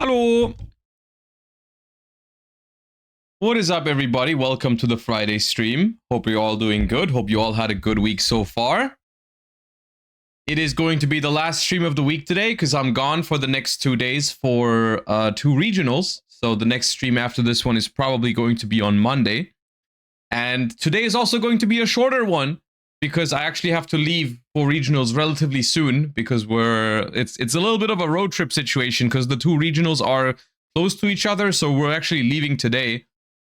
Hello. What is up, everybody? Welcome to the Friday stream. Hope you're all doing good. Hope you all had a good week so far. It is going to be the last stream of the week today because I'm gone for the next 2 days for 2 regionals. So the next stream after this one is probably going to be on Monday. And today is also going to be a shorter one because I actually have to leave for regionals relatively soon because it's a little bit of a road trip situation because the 2 regionals are close to each other. So we're actually leaving today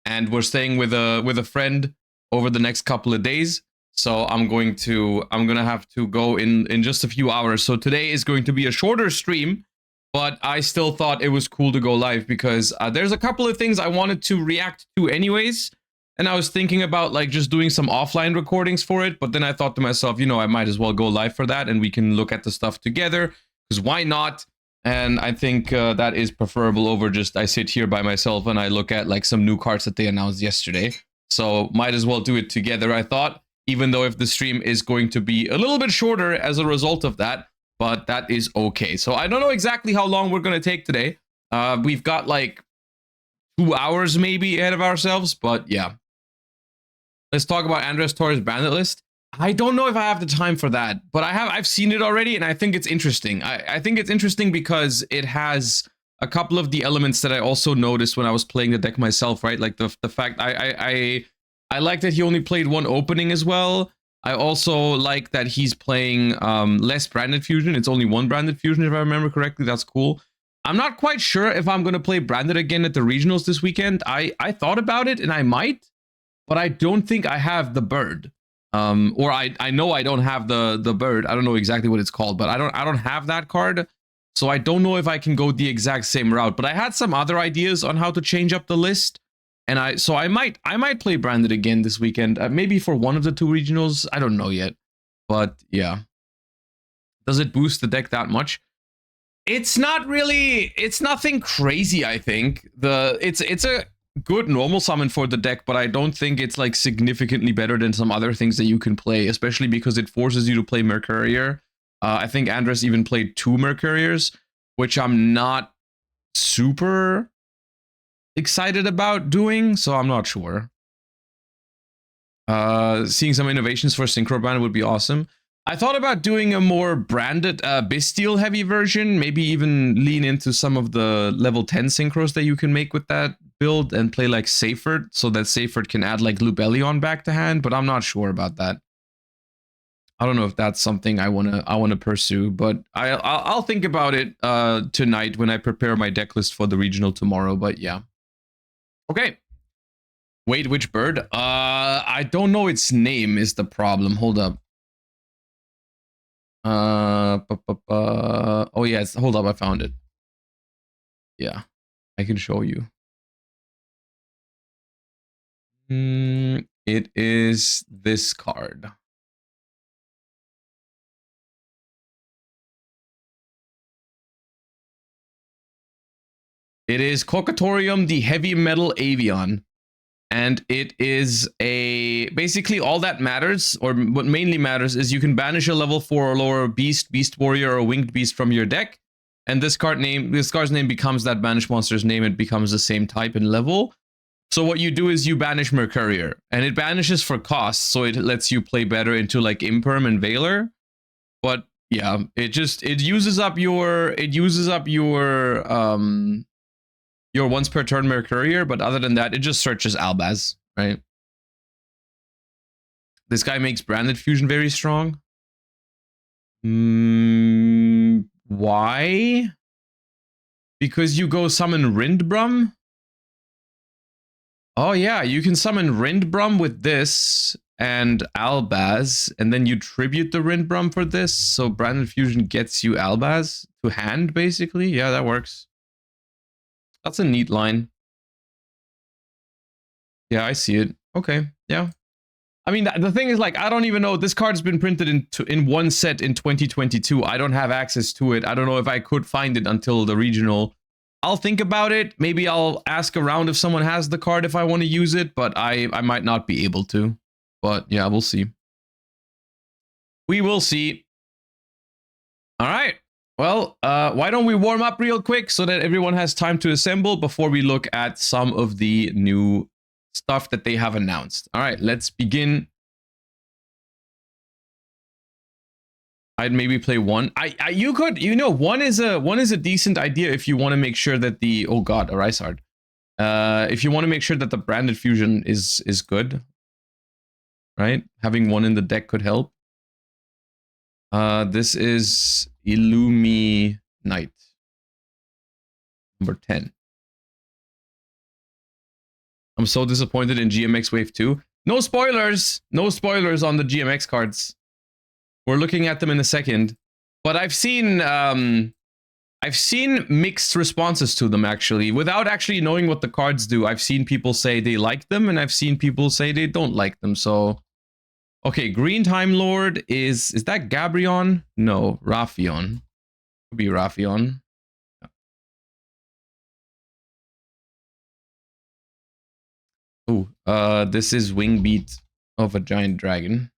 and we're staying with a friend over the next couple of days. So I'm gonna have to go in just a few hours. So today is going to be a shorter stream, but I still thought it was cool to go live because there's a couple of things I wanted to react to anyways. And I was thinking about like just doing some offline recordings for it. But then I thought to myself, you know, I might as well go live for that and we can look at the stuff together because why not? And I think that is preferable over just I sit here by myself and I look at like some new cards that they announced yesterday. So might as well do it together, I thought, even though if the stream is going to be a little bit shorter as a result of that, but that is okay. So I don't know exactly how long we're going to take today. We've got like 2 hours maybe ahead of ourselves, but yeah. Let's talk about Andres Torres' bandit list. I don't know if I have the time for that, but I've seen it already and I think it's interesting. I think it's interesting because it has a couple of the elements that I also noticed when I was playing the deck myself, right? Like the fact I like that he only played 1 opening as well. I also like that he's playing less branded fusion. It's only 1 branded fusion if I remember correctly. That's cool. I'm not quite sure if I'm going to play branded again at the regionals this weekend. I thought about it and I might, but I don't think I have the bird. Or I know I don't have the bird. I don't know exactly what it's called, but I don't have that card. So I don't know if I can go the exact same route, but I had some other ideas on how to change up the list. And I might play branded again this weekend, maybe for one of the 2 regionals. I don't know yet, but yeah. Does it boost the deck that much? It's not really. It's nothing crazy. I think it's a good normal summon for the deck, but I don't think it's like significantly better than some other things that you can play, especially because it forces you to play Mercurier. I think Andres even played 2 Mercuriers, which I'm not super excited about doing, so I'm not sure. Seeing some innovations for Synchro Brand would be awesome. I thought about doing a more branded Bisteel heavy version, maybe even lean into some of the level 10 synchros that you can make with that build and play like Seyfert, so that Seyfert can add like Lubellion back to hand, but I'm not sure about that. I don't know if that's something I wanna pursue, but I'll think about it tonight when I prepare my deck list for the regional tomorrow, but yeah. Okay. Wait, which bird? I don't know its name is the problem. Hold up. Oh yeah, hold up, I found it. Yeah, I can show you. It is this card. It is Cocatorium, the heavy metal avian. And it is basically all that matters, or what mainly matters, is you can banish a level 4 or lower beast, beast warrior, or winged beast from your deck. And this card's name becomes that banished monster's name. It becomes the same type and level. So what you do is you banish Mercurier, and it banishes for cost, so it lets you play better into like Imperm and Veiler. But yeah, it uses up your once per turn Mercurier, but other than that, it just searches Albaz, right? This guy makes branded fusion very strong. Why? Because you go summon Rindbrum? Oh yeah, you can summon Rindbrum with this and Albaz, and then you tribute the Rindbrum for this, so branded fusion gets you Albaz to hand, basically. Yeah, that works. That's a neat line. Yeah, I see it. Okay, yeah. I mean, the thing is, like, I don't even know. This card's been printed in 1 set in 2022. I don't have access to it. I don't know if I could find it until the regional. I'll think about it. Maybe I'll ask around if someone has the card if I want to use it, but I might not be able to. But yeah, we'll see. We will see. All right. Well, why don't we warm up real quick so that everyone has time to assemble before we look at some of the new stuff that they have announced. All right, let's begin. I'd maybe play one. You could, one is a decent idea if you want to make sure that the, oh god, a Rysard. If you want to make sure that the branded fusion is good, right? Having one in the deck could help. This is Illumi Knight, number 10. I'm so disappointed in GMX Wave 2. No spoilers! No spoilers on the GMX cards. We're looking at them in a second. But I've seen mixed responses to them, actually. Without actually knowing what the cards do, I've seen people say they like them, and I've seen people say they don't like them, so... Okay, Green Time Lord is that Gabrion? No, Raffion. Could be Raffion. Oh, this is Wingbeat of a giant dragon.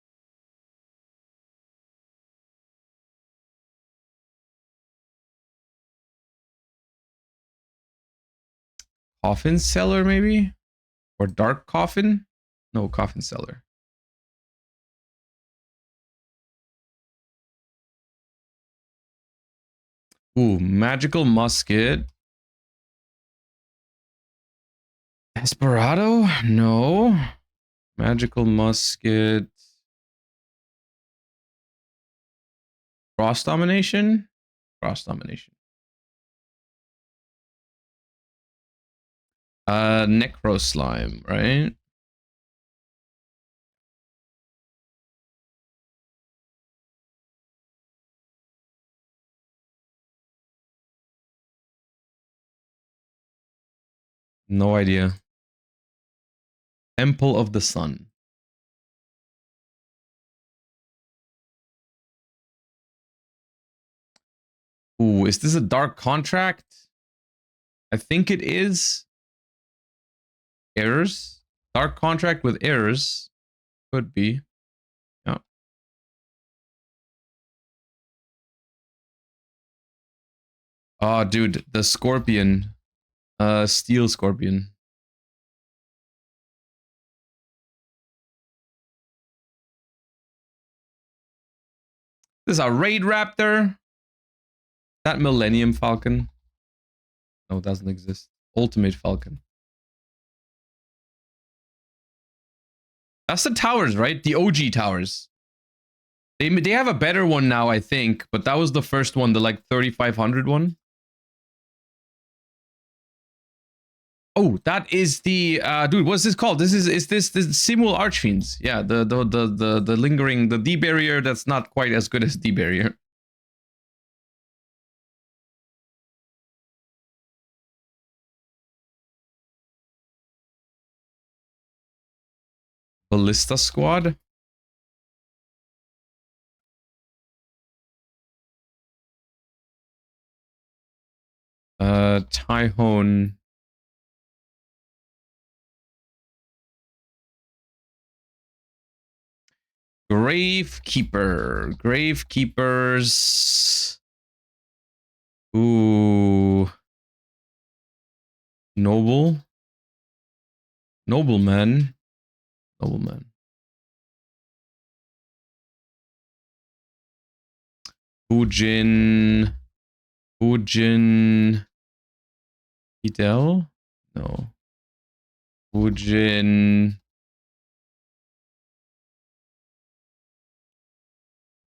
Coffin Seller, maybe? Or Dark Coffin? No, Coffin Seller. Ooh, Magical Musket. Desperado? No. Magical Musket. Cross Domination? Cross Domination. Necro Slime, right? No idea. Temple of the Sun. Ooh, is this a Dark Contract? I think it is. Errors? Dark Contract with errors. Could be. Yeah. Oh, dude, the Scorpion. Steel Scorpion. This is a Raid Raptor. That Millennium Falcon. No, it doesn't exist. Ultimate Falcon. That's the towers, right? The OG towers. They have a better one now, I think, but that was the first one, the like 3500 one. Oh, that is the dude. What's this called? This is this Simul Archfiends? Yeah, the lingering, the D barrier that's not quite as good as D barrier. Ballista Squad. Tyhone. Gravekeeper. Gravekeepers. Ooh. Noble. Nobleman. Nobleman. Fujin. Fujin. Fidel? No. Fujin.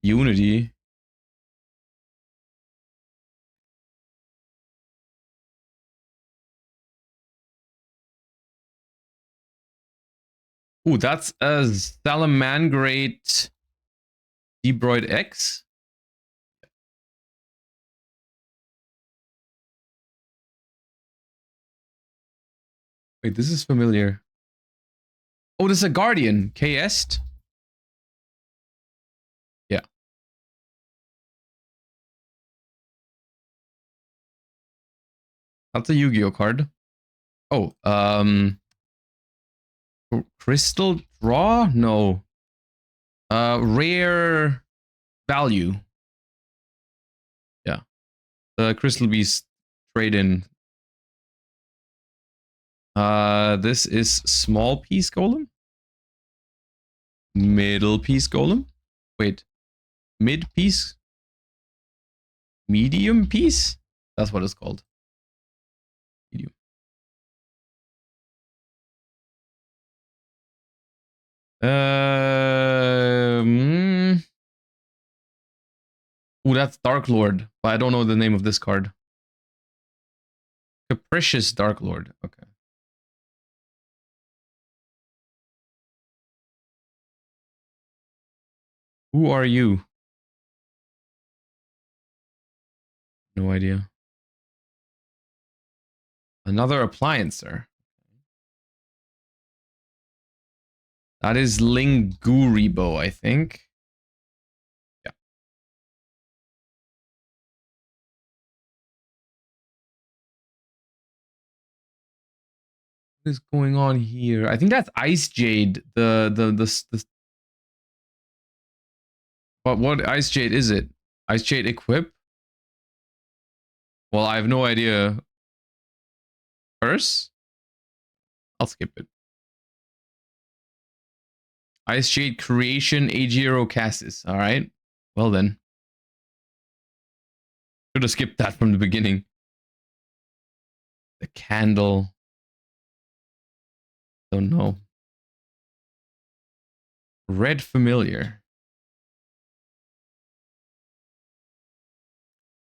Unity. Ooh, that's a Salamangrate Debroid X. Wait, this is familiar. Oh, this is a Guardian. KS? Yeah. That's a Yu-Gi-Oh card. Oh, Crystal Draw? No. Rare Value. Yeah. The Crystal Beast trade-in. This is small piece golem? Middle piece golem? Wait. Mid piece? Medium piece? That's what it's called. Medium. Ooh, that's Dark Lord, but I don't know the name of this card. Capricious Dark Lord. Okay. Who are you? No idea. Another appliancer. That is Linguribo, I think. Yeah. What is going on here? I think that's Ice Jade. The But what Ice Jade is it? Ice Jade equip? Well, I have no idea. Curse? I'll skip it. Ice Jade creation Agiro Cassis. All right. Well then. Should have skipped that from the beginning. The candle. Don't know. Red familiar.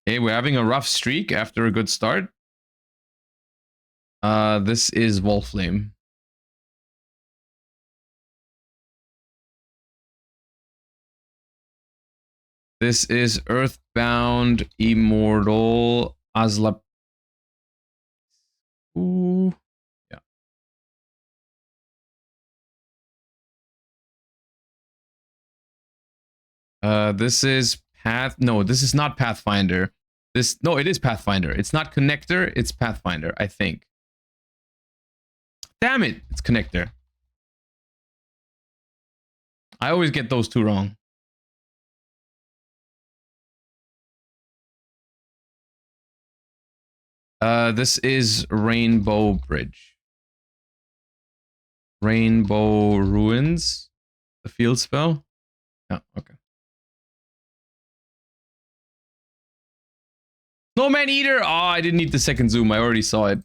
Hey, we're having a rough streak after a good start. This is Wolfflame. This is Earthbound Immortal Azla. Ooh. Yeah. This is Path. No, this is not Pathfinder. No, it is Pathfinder. It's not Connector. It's Pathfinder, I think. Damn it! It's Connector. I always get those two wrong. This is Rainbow Bridge. Rainbow Ruins. The field spell. Yeah, okay. Snowman Eater! Oh, I didn't need the second zoom. I already saw it.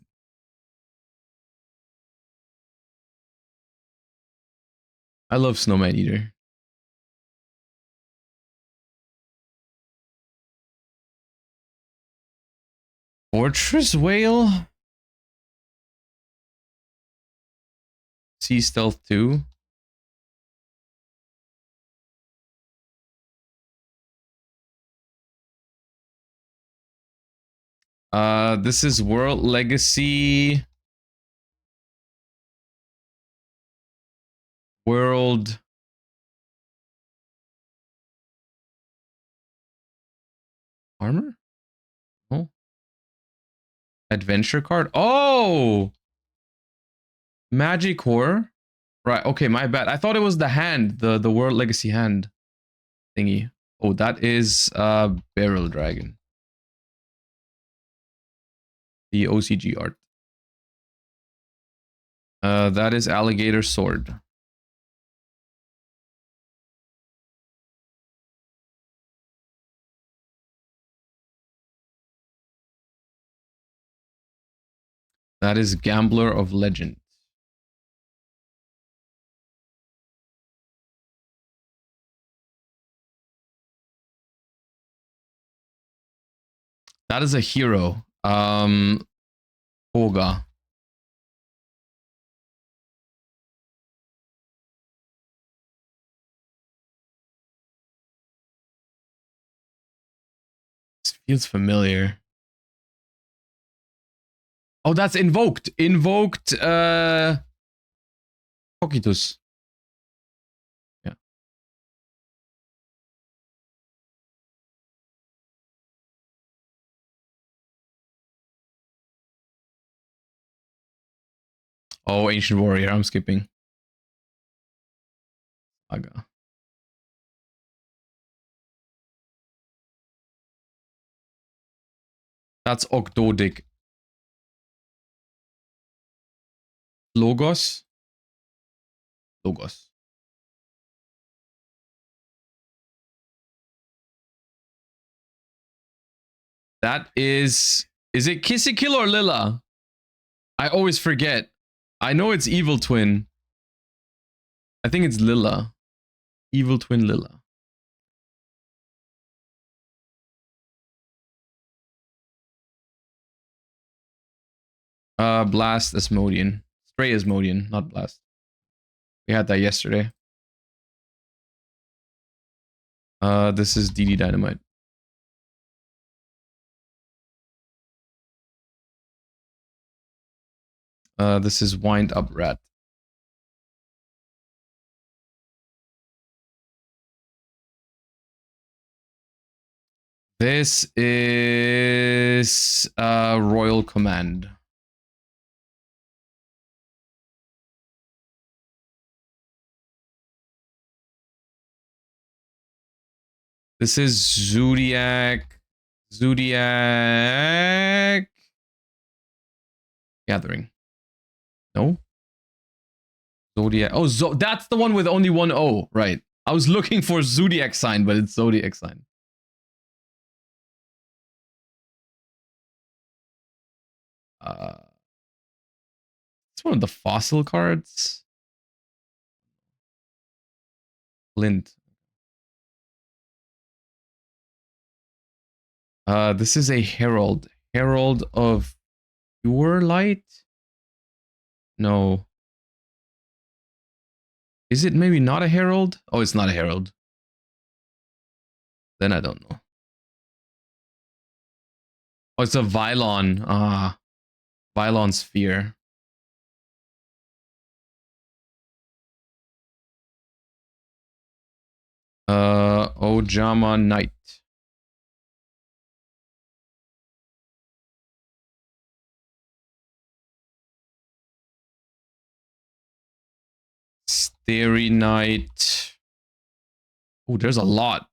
I love Snowman Eater. Fortress Whale? Sea Stealth 2. This is World Legacy. World. Armor? Oh. Adventure card? Oh! Magic Horror? Right, okay, my bad. I thought it was the hand, the World Legacy hand thingy. Oh, that is Barrel Dragon. The OCG art. That is Alligator Sword. That is Gambler of Legend. That is a hero. Koga. This feels familiar. Oh, that's Invoked. Invoked, Cocytus. Yeah. Oh, Ancient Warrior. I'm skipping. Saga. That's Ogdodik. Logos. Logos. That is it Kissy Kill or Lila? I always forget. I know it's Evil Twin. I think it's Lila. Evil Twin Lila. Blast Asmodean. Stray Asmodean, not Blast. We had that yesterday. This is DD Dynamite. This is Wind Up Rat. This is Royal Command. This is Zodiac Gathering. No? Zodiac. Oh, that's the one with only one O. Right. I was looking for Zodiac sign, but it's Zodiac sign. It's one of the fossil cards. Flint. This is a Herald. Herald of Pure Light? No. Is it maybe not a Herald? Oh, it's not a Herald. Then I don't know. Oh, it's a Vylon. Ah. Vylon Sphere. Ojama Knight. Starry Knight. Oh, there's a lot.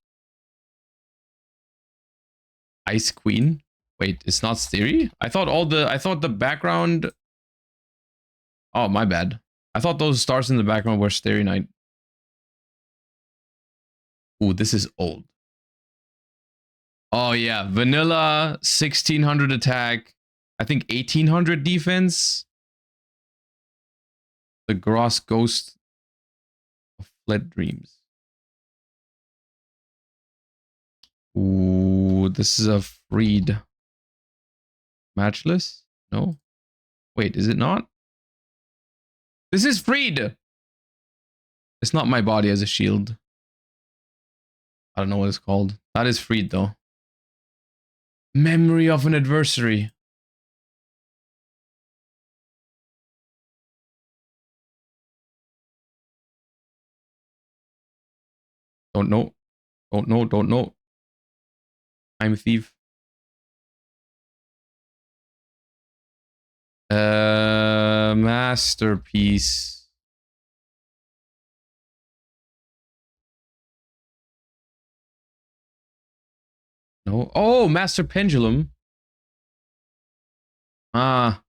Ice Queen. Wait, it's not Starry? I thought the background. Oh, my bad. I thought those stars in the background were Starry Knight. Ooh, this is old. Oh yeah, vanilla, 1600 attack. I think 1800 defense. The Gross Ghost of Fled Dreams. Ooh, this is a freed. Matchless? No. Wait, is it not? This is freed. It's not my body as a shield. I don't know what it's called. That is freed though. Memory of an adversary. Don't know. Don't know. Don't know. I'm a thief. Masterpiece. No. Oh, Master Pendulum. Ah.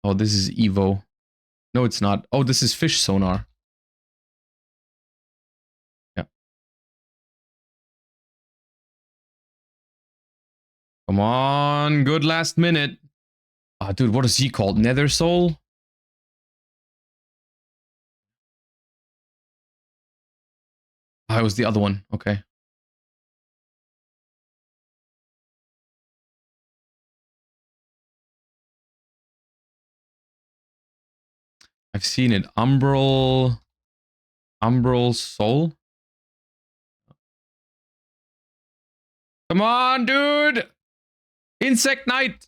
Oh, this is Evo. No, it's not. Oh, this is Fish Sonar. Yeah. Come on. Good last minute. Ah, dude, what is he called? Nether Soul? Ah, it was the other one. Okay. I've seen it. Umbral Soul. Come on, dude. Insect Knight.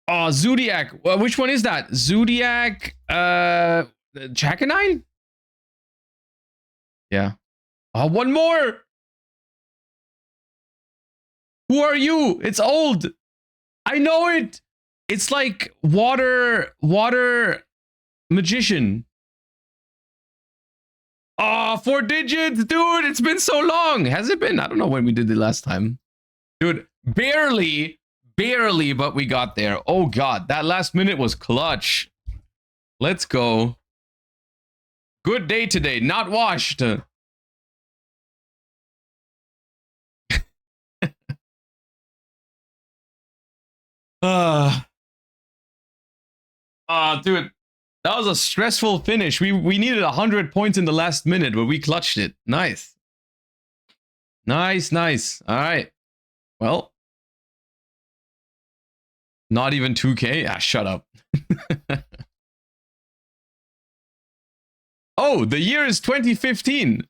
Oh, Zodiac. Which one is that? Zodiac, Jackanine? Yeah. Oh, one more. Who are you? It's old. I know it. It's like water magician. Oh, 4 digits, dude. It's been so long. Has it been? I don't know when we did it last time. Dude, barely, but we got there. Oh God, that last minute was clutch. Let's go. Good day today, not washed. Dude, that was a stressful finish. We needed 100 points in the last minute, but we clutched it. Nice. Nice, nice. All right. Well, not even 2K? Ah, shut up. Oh, the year is 2015.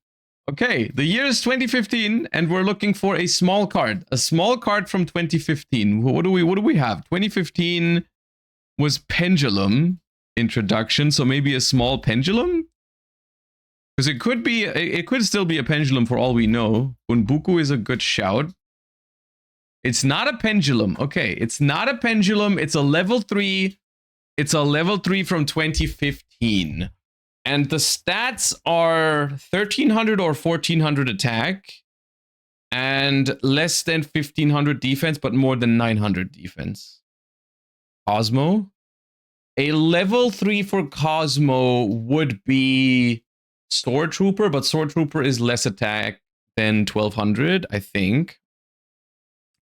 Okay, the year is 2015, and we're looking for a small card. A small card from 2015. What do we have? 2015 was Pendulum introduction, so maybe a small Pendulum? Because it could still be a Pendulum for all we know. Bunbuku is a good shout. It's not a Pendulum. Okay, it's not a Pendulum. It's a level 3. It's a level 3 from 2015. And the stats are 1300 or 1400 attack and less than 1500 defense, but more than 900 defense. Cosmo. A level 3 for Cosmo would be Sword Trooper, but Sword Trooper is less attack than 1200, I think.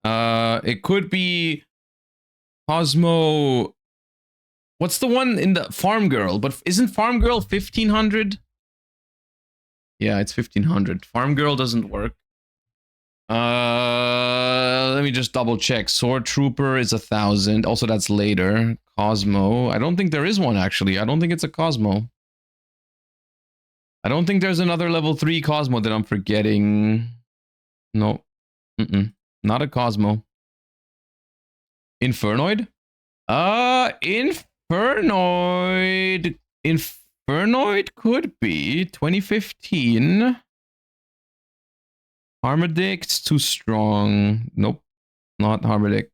It could be Cosmo. What's the one in the Farm Girl? But isn't Farm Girl 1500? Yeah, it's 1500. Farm Girl doesn't work. Let me just double check. Sword Trooper is 1000. Also, that's later. Cosmo. I don't think there is one, actually. I don't think it's a Cosmo. I don't think there's another level 3 Cosmo that I'm forgetting. No. Not a Cosmo. Infernoid? Infernoid could be 2015. Harmadick's too strong. Nope. Not Harmadick.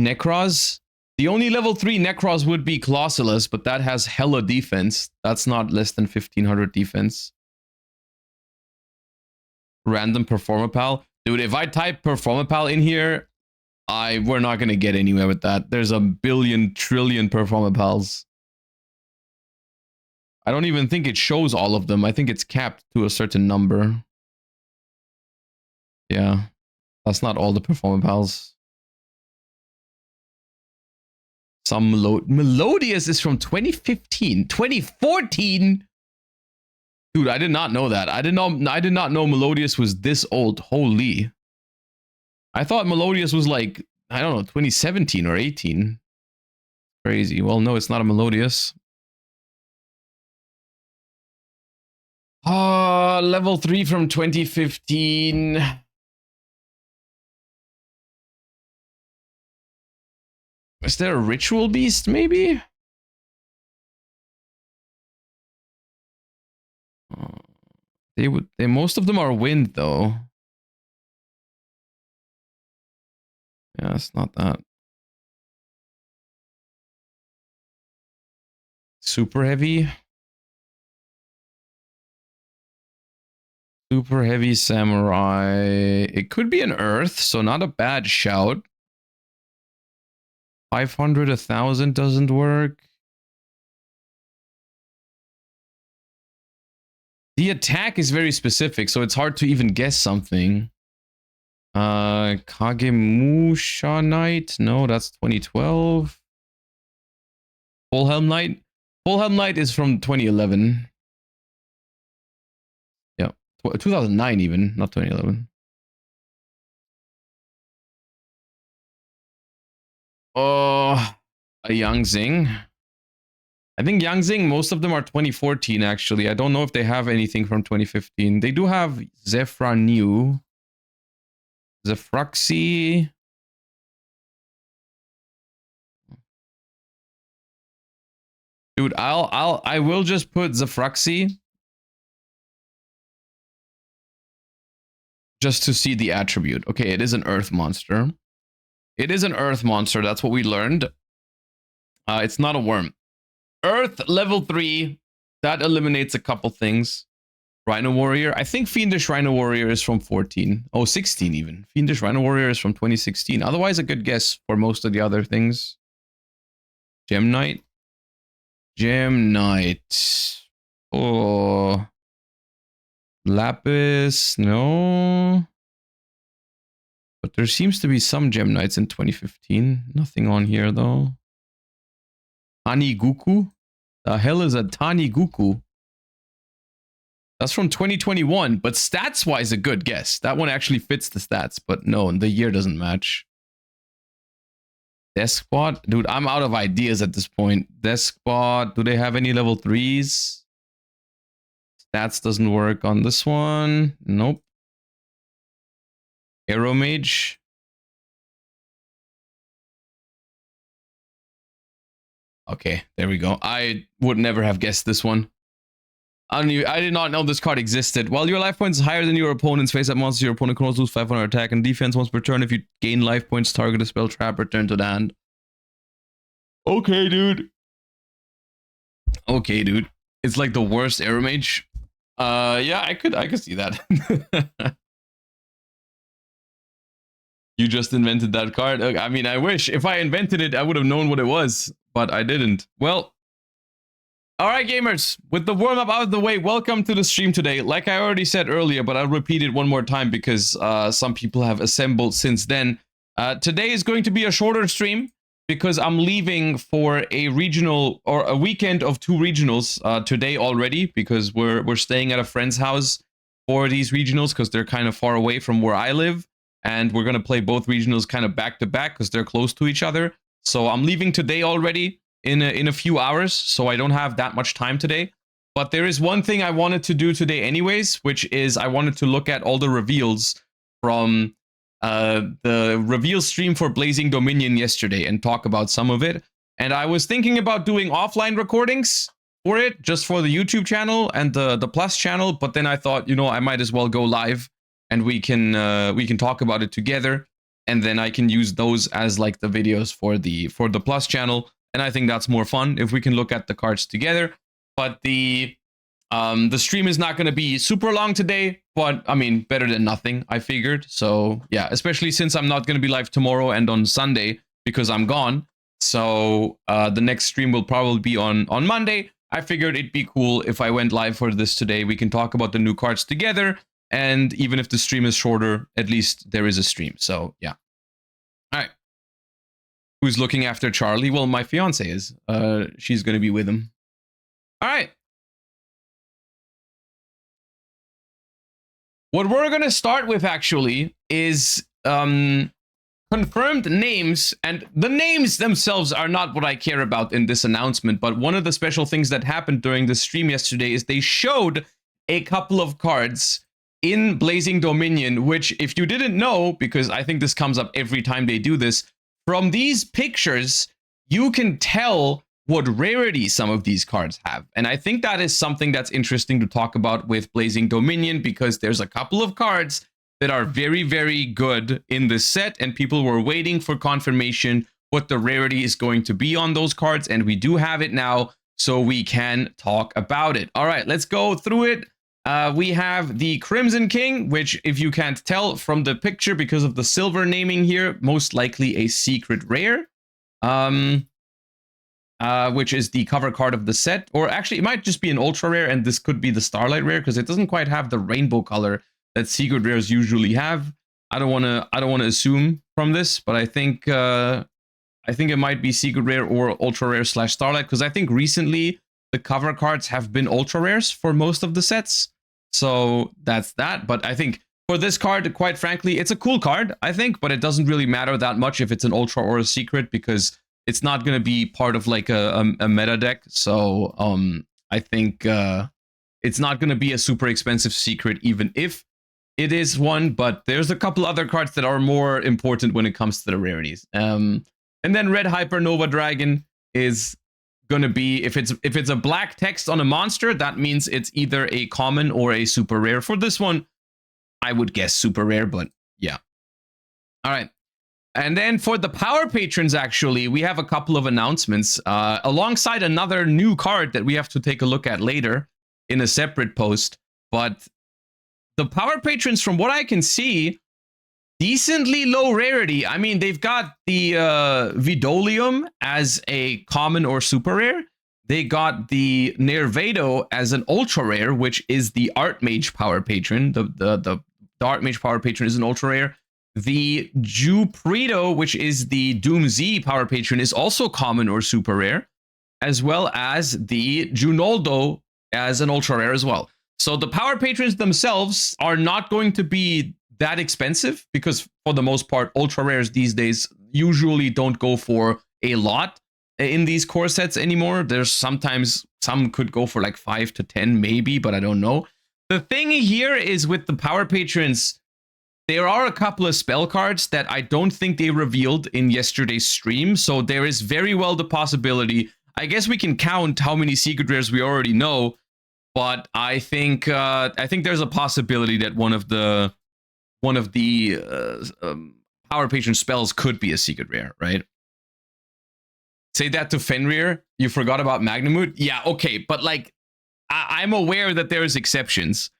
Necros? The only level 3 Necros would be Colossalus, but that has hella defense. That's not less than 1500 defense. Random Performapal. Dude, if I type Performapal in here, we're not going to get anywhere with that. There's a billion trillion Performapals. I don't even think it shows all of them. I think it's capped to a certain number. Yeah, that's not all the Performapals. Some Melodious is from 2015. 2014? Dude, I did not know that. I did not know Melodious was this old. Holy. I thought Melodious was like, I don't know, 2017 or 18. Crazy. Well, no, it's not a Melodious. Level 3 from 2015. Is there a Ritual Beast, maybe? Most of them are wind, though. Yeah, it's not that. Super heavy. Super heavy samurai. It could be an earth, so not a bad shout. 500, 1000 doesn't work. The attack is very specific, so it's hard to even guess something. Kagemusha Knight? No, that's 2012. Fullhelm Knight? Fullhelm Knight is from 2011. Yeah, 2009 even, not 2011. Oh, a Yangzing. I think Yangzing, most of them are 2014, actually. I don't know if they have anything from 2015. They do have Zephra New. Zefruxi. Dude, I will just put Zefruxi. Just to see the attribute. Okay, it is an earth monster. It is an earth monster. That's what we learned. It's not a worm. Earth level 3. That eliminates a couple things. Rhino Warrior. I think Fiendish Rhino Warrior is from 14. Oh, 16 even. Fiendish Rhino Warrior is from 2016. Otherwise, a good guess for most of the other things. Gem Knight. Gem Knight. Oh. Lapis. No. But there seems to be some Gem Knights in 2015. Nothing on here, though. Taniguku? The hell is a Taniguku? That's from 2021, but stats-wise, a good guess. That one actually fits the stats, but no, the year doesn't match. Deskbot? Dude, I'm out of ideas at this point. Deskbot, do they have any level 3s? Stats doesn't work on this one. Nope. Arrow Mage? Okay, there we go. I would never have guessed this one. I did not know this card existed. While your life points is higher than your opponent's face-up monsters, your opponent can also lose 500 attack and defense once per turn. If you gain life points, target a spell trap, return to the hand. Okay, dude. Okay, dude. It's like the worst Arrow Mage. Yeah, I could see that. You just invented that card. I mean, I wish. If I invented it, I would have known what it was, but I didn't. Well, all right, gamers, with the warm-up out of the way, welcome to the stream today. Like I already said earlier, but I'll repeat it one more time because some people have assembled since then. Today is going to be a shorter stream because I'm leaving for a regional or a weekend of 2 regionals today already because we're staying at a friend's house for these regionals because they're kind of far away from where I live. And we're going to play both regionals kind of back to back because they're close to each other. So I'm leaving today already. In a few hours, so I don't have that much time today. But there is one thing I wanted to do today anyways, which is I wanted to look at all the reveals from the reveal stream for Blazing Dominion yesterday and talk about some of it. And I was thinking about doing offline recordings for it, just for the YouTube channel and the Plus channel. But then I thought, you know, I might as well go live and we can talk about it together. And then I can use those as like the videos for the Plus channel. And I think that's more fun if we can look at the cards together. But the stream is not going to be super long today. But, I mean, better than nothing, I figured. So, yeah, especially since I'm not going to be live tomorrow and on Sunday because I'm gone. So, the next stream will probably be on Monday. I figured it'd be cool if I went live for this today. We can talk about the new cards together. And even if the stream is shorter, at least there is a stream. So, yeah. All right. Who's looking after Charlie? Well, my fiance is. She's going to be with him. All right. What we're going to start with, actually, is confirmed names. And the names themselves are not what I care about in this announcement. But one of the special things that happened during the stream yesterday is they showed a couple of cards in Blazing Dominion, which, if you didn't know, because I think this comes up every time they do this, from these pictures, you can tell what rarity some of these cards have. And I think that is something that's interesting to talk about with Blazing Dominion, because there's a couple of cards that are very, very good in this set, and people were waiting for confirmation what the rarity is going to be on those cards, and we do have it now, so we can talk about it. All right, let's go through it. We have the Crimson King, which, if you can't tell from the picture because of the silver naming here, most likely a secret rare, which is the cover card of the set. Or actually, it might just be an ultra rare, and this could be the Starlight rare because it doesn't quite have the rainbow color that secret rares usually have. I don't want to assume from this, but I think it might be secret rare or ultra rare / Starlight, because I think recently the cover cards have been ultra rares for most of the sets. So that's that. But I think for this card, quite frankly, it's a cool card, I think, but it doesn't really matter that much if it's an ultra or a secret, because it's not going to be part of like a meta deck. So I think it's not going to be a super expensive secret, even if it is one. But there's a couple other cards that are more important when it comes to the rarities. And then Red Hypernova Dragon is going to be, if it's a black text on a monster, that means it's either a common or a super rare. For this one, I would guess super rare, but yeah. All right. And then for the power patrons, actually, we have a couple of announcements alongside another new card that we have to take a look at later in a separate post. But the power patrons, from what I can see, decently low rarity. I mean, they've got the Vidolium as a common or super rare. They got the Nervado as an ultra rare, which is the Archmage power patron. The Archmage power patron is an ultra rare. The Jupredo, which is the Doom Z power patron, is also common or super rare, as well as the Junoldo as an ultra rare as well. So the power patrons themselves are not going to be that expensive because for the most part, ultra rares these days usually don't go for a lot in these core sets anymore. There's sometimes some could go for like 5 to 10 maybe, but I don't know. The thing here is with the power patrons, there are a couple of spell cards that I don't think they revealed in yesterday's stream. So there is very well the possibility. I guess we can count how many secret rares we already know, but I think there's a possibility that one of the power patron spells could be a secret rare, right? Say that to Fenrir. You forgot about Magnamut? Yeah, okay, but like I'm aware that there's exceptions,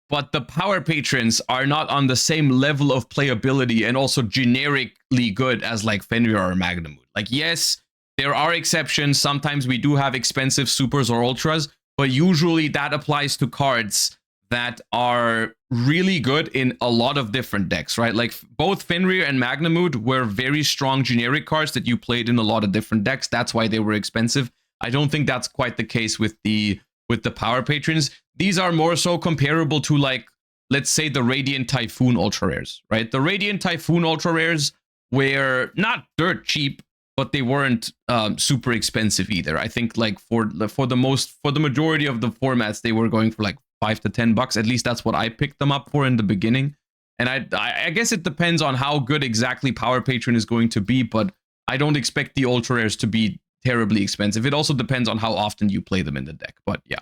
but the power patrons are not on the same level of playability and also generically good as like Fenrir or Magnamut. Like, yes, there are exceptions. Sometimes we do have expensive supers or ultras, but usually that applies to cards that are really good in a lot of different decks, right? Like both Fenrir and Magnamut were very strong generic cards that you played in a lot of different decks. That's why they were expensive. I don't think that's quite the case with the power patrons. These are more so comparable to, like, let's say the Radiant Typhoon ultra rares, right? The Radiant Typhoon ultra rares were not dirt cheap, but they weren't super expensive either. I think like for the majority of the formats, they were going for like $5 to $10. At least that's what I picked them up for in the beginning. And I guess it depends on how good exactly Power Patron is going to be, but I don't expect the ultra rares to be terribly expensive. It also depends on how often you play them in the deck, but yeah.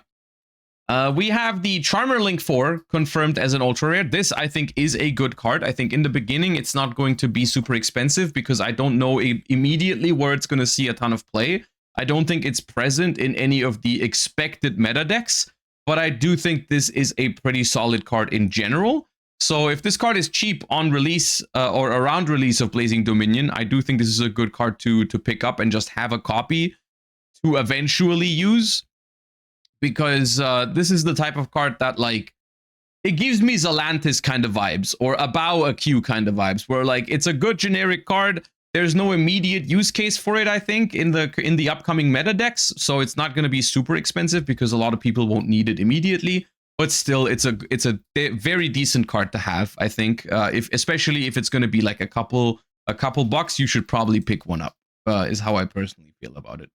We have the Charmer Link 4 confirmed as an ultra rare. This, I think, is a good card. I think in the beginning, it's not going to be super expensive because I don't know immediately where it's going to see a ton of play. I don't think it's present in any of the expected meta decks, but I do think this is a pretty solid card in general. So if this card is cheap on release or around release of Blazing Dominion, I do think this is a good card to pick up and just have a copy to eventually use. Because this is the type of card that, like, it gives me Xalantis kind of vibes or Abao AQ kind of vibes, where like it's a good generic card. There's no immediate use case for it, I think, in the upcoming meta decks, so it's not going to be super expensive because a lot of people won't need it immediately. But still, it's a very decent card to have, I think. Especially if it's going to be like a couple bucks, you should probably pick one up. Is how I personally feel about it.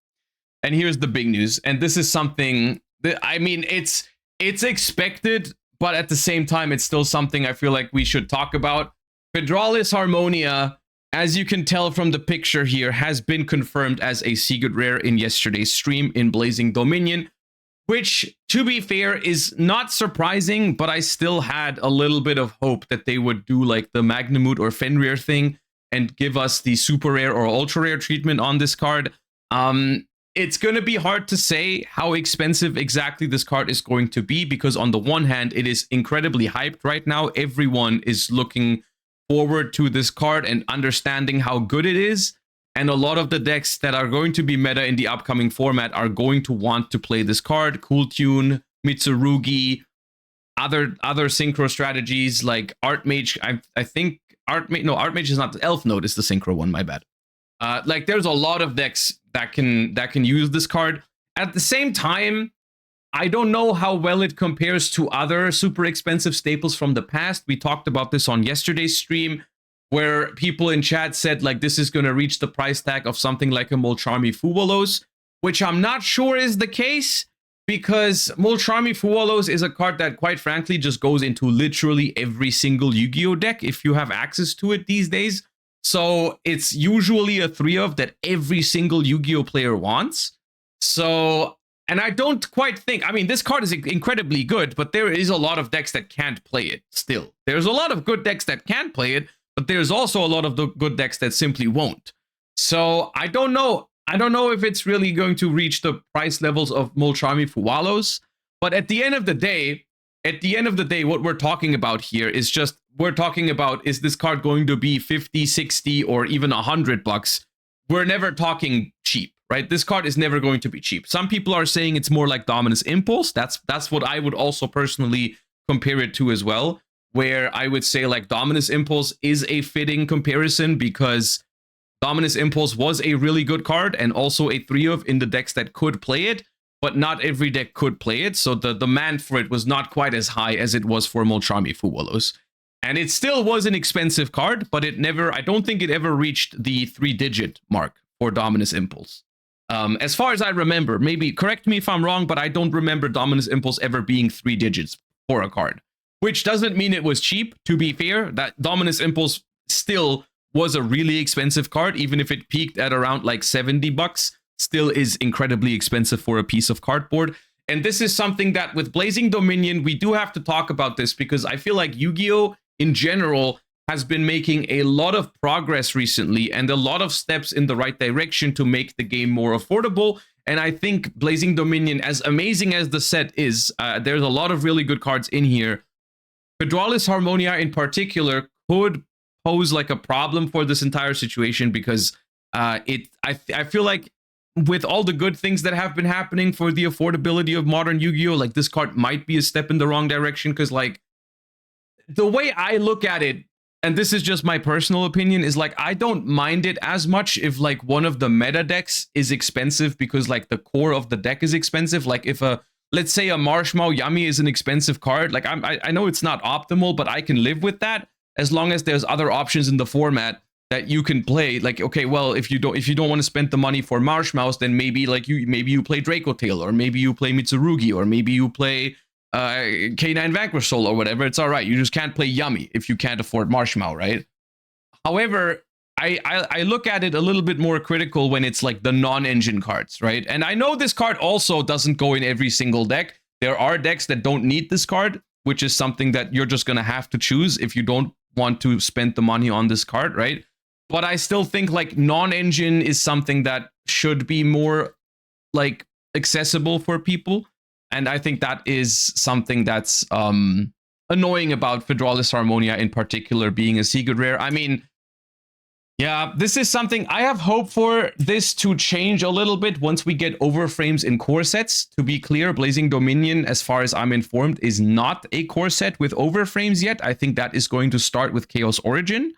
And here's the big news, and this is something. I mean, it's expected, but at the same time, it's still something I feel like we should talk about. Hydraulis Harmonia, as you can tell from the picture here, has been confirmed as a secret rare in yesterday's stream in Blazing Dominion, which, to be fair, is not surprising, but I still had a little bit of hope that they would do like the Magnamut or Fenrir thing and give us the super rare or ultra rare treatment on this card. It's going to be hard to say how expensive exactly this card is going to be because on the one hand, it is incredibly hyped right now. Everyone is looking forward to this card and understanding how good it is. And a lot of the decks that are going to be meta in the upcoming format are going to want to play this card. Cool Tune, Mitsurugi, other synchro strategies like Archmage. I think Archmage is not the Elf Node, is the synchro one, my bad. Like there's a lot of decks that can use this card. At the same time, I don't know how well it compares to other super expensive staples from the past. We talked about this on yesterday's stream, where people in chat said like this is going to reach the price tag of something like a Molcharmi Fuwalos, which I'm not sure is the case, because Molcharmi Fuwalos is a card that, quite frankly, just goes into literally every single Yu-Gi-Oh deck if you have access to it these days. So it's usually a 3-of that every single Yu-Gi-Oh player wants. So, and I don't quite think, I mean, this card is incredibly good, but there is a lot of decks that can't play it still. There's a lot of good decks that can play it, but there's also a lot of the good decks that simply won't. So I don't know. I don't know if it's really going to reach the price levels of Multrami Fuwalos, but at the end of the day, what we're talking about here is just, we're talking about, is this card going to be 50, 60, or even $100? We're never talking cheap, right? This card is never going to be cheap. Some people are saying it's more like Dominus Impulse. That's what I would also personally compare it to as well, where I would say like Dominus Impulse is a fitting comparison because Dominus Impulse was a really good card and also a 3-of in the decks that could play it, but not every deck could play it, so the demand for it was not quite as high as it was for Multrami Fuwalos. And it still was an expensive card, but it never, I don't think it ever reached the 3-digit mark for Dominus Impulse. As far as I remember, maybe correct me if I'm wrong, but I don't remember Dominus Impulse ever being 3 digits for a card, which doesn't mean it was cheap. To be fair, that Dominus Impulse still was a really expensive card, even if it peaked at around like $70, still is incredibly expensive for a piece of cardboard. And this is something that with Blazing Dominion, we do have to talk about this because I feel like Yu-Gi-Oh! In general has been making a lot of progress recently and a lot of steps in the right direction to make the game more affordable. And I think Blazing Dominion, as amazing as the set is, there's a lot of really good cards in here. Federalis Harmonia in particular could pose like a problem for this entire situation because I feel like with all the good things that have been happening for the affordability of modern Yu-Gi-Oh, like this card might be a step in the wrong direction because like the way I look at it, and this is just my personal opinion, is like I don't mind it as much if like one of the meta decks is expensive because like the core of the deck is expensive. Like if let's say a Marshmallow Yummy is an expensive card, like I know it's not optimal, but I can live with that as long as there's other options in the format that you can play. Like, okay, well, if you don't want to spend the money for Marshmallows, then maybe like you play Draco Tail, or maybe you play Mitsurugi, or maybe you play K9 Vanquish Soul or whatever. It's all right. You just can't play Yummy if you can't afford Marshmallow, right? However, I look at it a little bit more critical when it's like the non-engine cards, right? And I know this card also doesn't go in every single deck. There are decks that don't need this card, which is something that you're just going to have to choose if you don't want to spend the money on this card, right? But I still think like non-engine is something that should be more like accessible for people. And I think that is something that's annoying about Federalis Harmonia in particular being a secret rare. I mean, yeah, this is something I have hope for this to change a little bit once we get overframes in core sets. To be clear, Blazing Dominion, as far as I'm informed, is not a core set with overframes yet. I think that is going to start with Chaos Origin.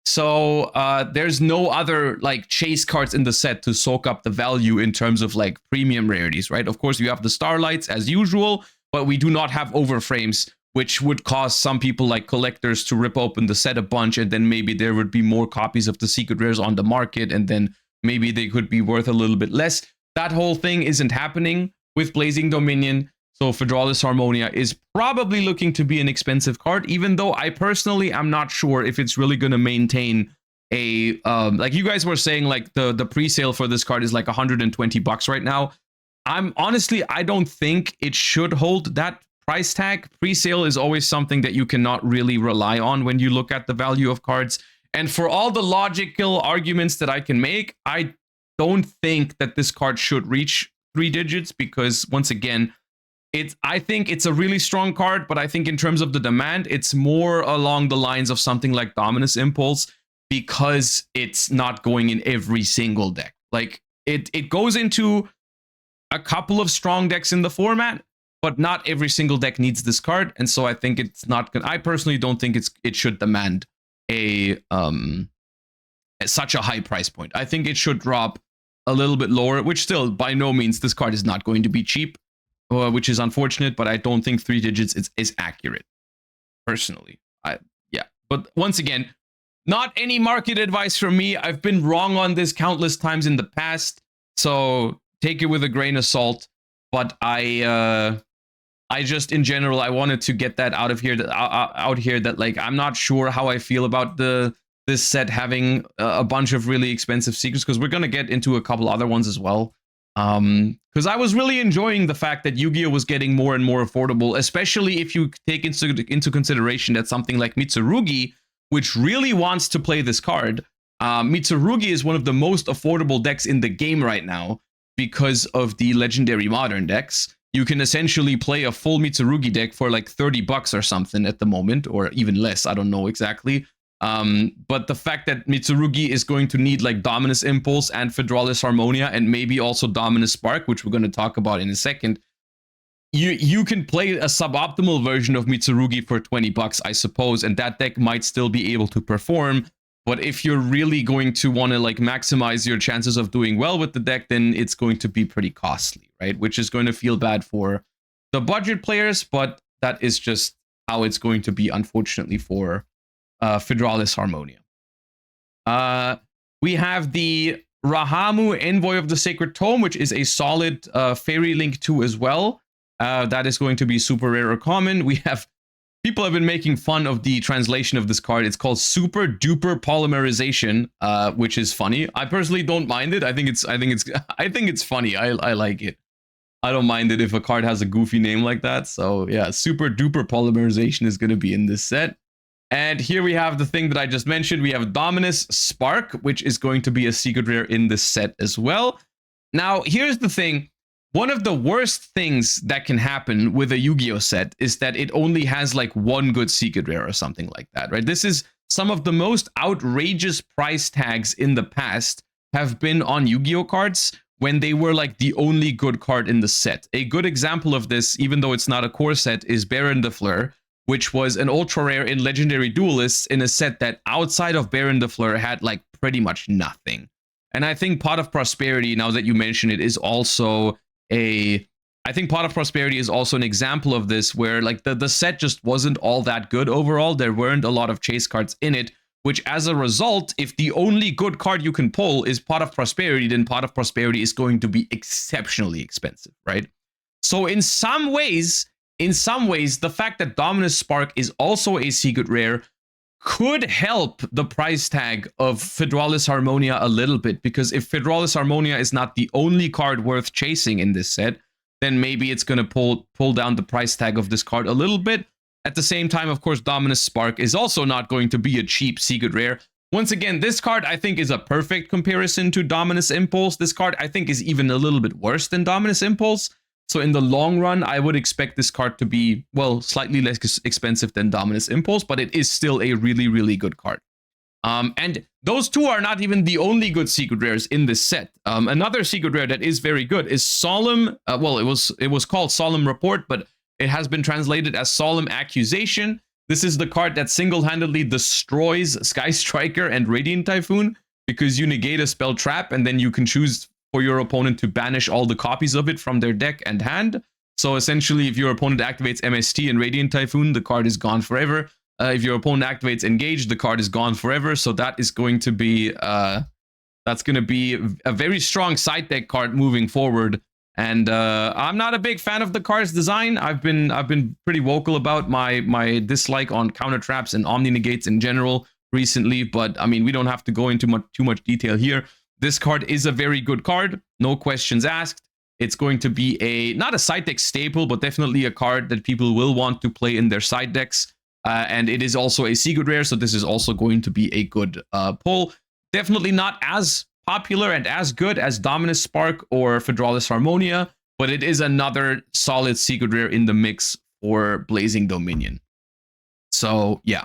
So there's no other like chase cards in the set to soak up the value in terms of like premium rarities, right? Of course, you have the Starlights as usual, but we do not have overframes, which would cause some people like collectors to rip open the set a bunch, and then maybe there would be more copies of the secret rares on the market, and then maybe they could be worth a little bit less. That whole thing isn't happening with Blazing Dominion. So Federalis Harmonia is probably looking to be an expensive card, even though I personally am not sure if it's really going to maintain a, like you guys were saying, like the pre-sale for this card is like $120 right now. I don't think it should hold that price tag. Pre-sale is always something that you cannot really rely on when you look at the value of cards. And for all the logical arguments that I can make, I don't think that this card should reach 3 digits because once again, I think it's a really strong card, but I think in terms of the demand, it's more along the lines of something like Dominus Impulse because it's not going in every single deck. Like it goes into a couple of strong decks in the format, but not every single deck needs this card. And so I think it's not gonna, I personally don't think it should demand a such a high price point. I think it should drop a little bit lower, which still by no means this card is not going to be cheap. Which is unfortunate, but I don't think 3 digits is accurate, personally. Yeah, but once again, not any market advice from me. I've been wrong on this countless times in the past, so take it with a grain of salt. But I just, in general, I wanted to get that out of here. Out here, that like I'm not sure how I feel about this set having a bunch of really expensive secrets, because we're gonna get into a couple other ones as well. Because I was really enjoying the fact that Yu-Gi-Oh was getting more and more affordable, especially if you take into consideration that something like Mitsurugi which really wants to play this card, Mitsurugi is one of the most affordable decks in the game right now because of the legendary modern decks. You can essentially play a full Mitsurugi deck for like 30 bucks or something at the moment, or even less. I don't know exactly. But the fact that Mitsurugi is going to need like Dominus Impulse and Fedralis Harmonia and maybe also Dominus Spark, which we're going to talk about in a second, you can play a suboptimal version of Mitsurugi for 20 bucks, I suppose, and that deck might still be able to perform. But if you're really going to want to like maximize your chances of doing well with the deck, then it's going to be pretty costly, right? Which is going to feel bad for the budget players, but that is just how it's going to be, unfortunately, for Fedralis Harmonia. We have the Rahamu Envoy of the Sacred Tome, which is a solid Fairy Link 2 as well. That is going to be super rare or common. We have people have been making fun of the translation of this card. It's called Super Duper Polymerization, which is funny. I personally don't mind it. I think it's funny. I like it. I don't mind it if a card has a goofy name like that. So yeah, Super Duper Polymerization is going to be in this set. And here we have the thing that I just mentioned. We have Dominus Spark, which is going to be a secret rare in this set as well. Now, here's the thing. One of the worst things that can happen with a Yu-Gi-Oh set is that it only has like one good secret rare or something like that, right? This is some of the most outrageous price tags in the past have been on Yu-Gi-Oh cards when they were like the only good card in the set. A good example of this, even though it's not a core set, is Baron de Fleur, which was an ultra rare in Legendary Duelists in a set that outside of Baron de Fleur had like pretty much nothing. And I think Pot of Prosperity, now that you mention it, is also I think Pot of Prosperity is also an example of this, where like the set just wasn't all that good overall. There weren't a lot of chase cards in it, which as a result, if the only good card you can pull is Pot of Prosperity, then Pot of Prosperity is going to be exceptionally expensive, right? So in some ways, the fact that Dominus Spark is also a secret rare could help the price tag of Fedralis Harmonia a little bit, because if Fedralis Harmonia is not the only card worth chasing in this set, then maybe it's going to pull down the price tag of this card a little bit. At the same time, of course, Dominus Spark is also not going to be a cheap secret rare. Once again, this card I think is a perfect comparison to Dominus Impulse. This card I think is even a little bit worse than Dominus Impulse. So in the long run, I would expect this card to be, well, slightly less expensive than Dominus Impulse, but it is still a really, really good card. And those two are not even the only good secret rares in this set. Another secret rare that is very good is Solemn. Well, it was called Solemn Report, but it has been translated as Solemn Accusation. This is the card that single-handedly destroys Sky Striker and Radiant Typhoon because you negate a spell trap and then you can choose for your opponent to banish all the copies of it from their deck and hand. So essentially, if your opponent activates MST and Radiant Typhoon, the card is gone forever. If your opponent activates Engage, the card is gone forever. So that is going to be a very strong side deck card moving forward. And I'm not a big fan of the card's design. I've been pretty vocal about my dislike on counter traps and Omni Negates in general recently. But I mean, we don't have to go into too much detail here. This card is a very good card, no questions asked. It's going to be not a side deck staple, but definitely a card that people will want to play in their side decks. And it is also a secret rare, so this is also going to be a good pull. Definitely not as popular and as good as Dominus Spark or Fedralis Harmonia, but it is another solid secret rare in the mix for Blazing Dominion. So yeah.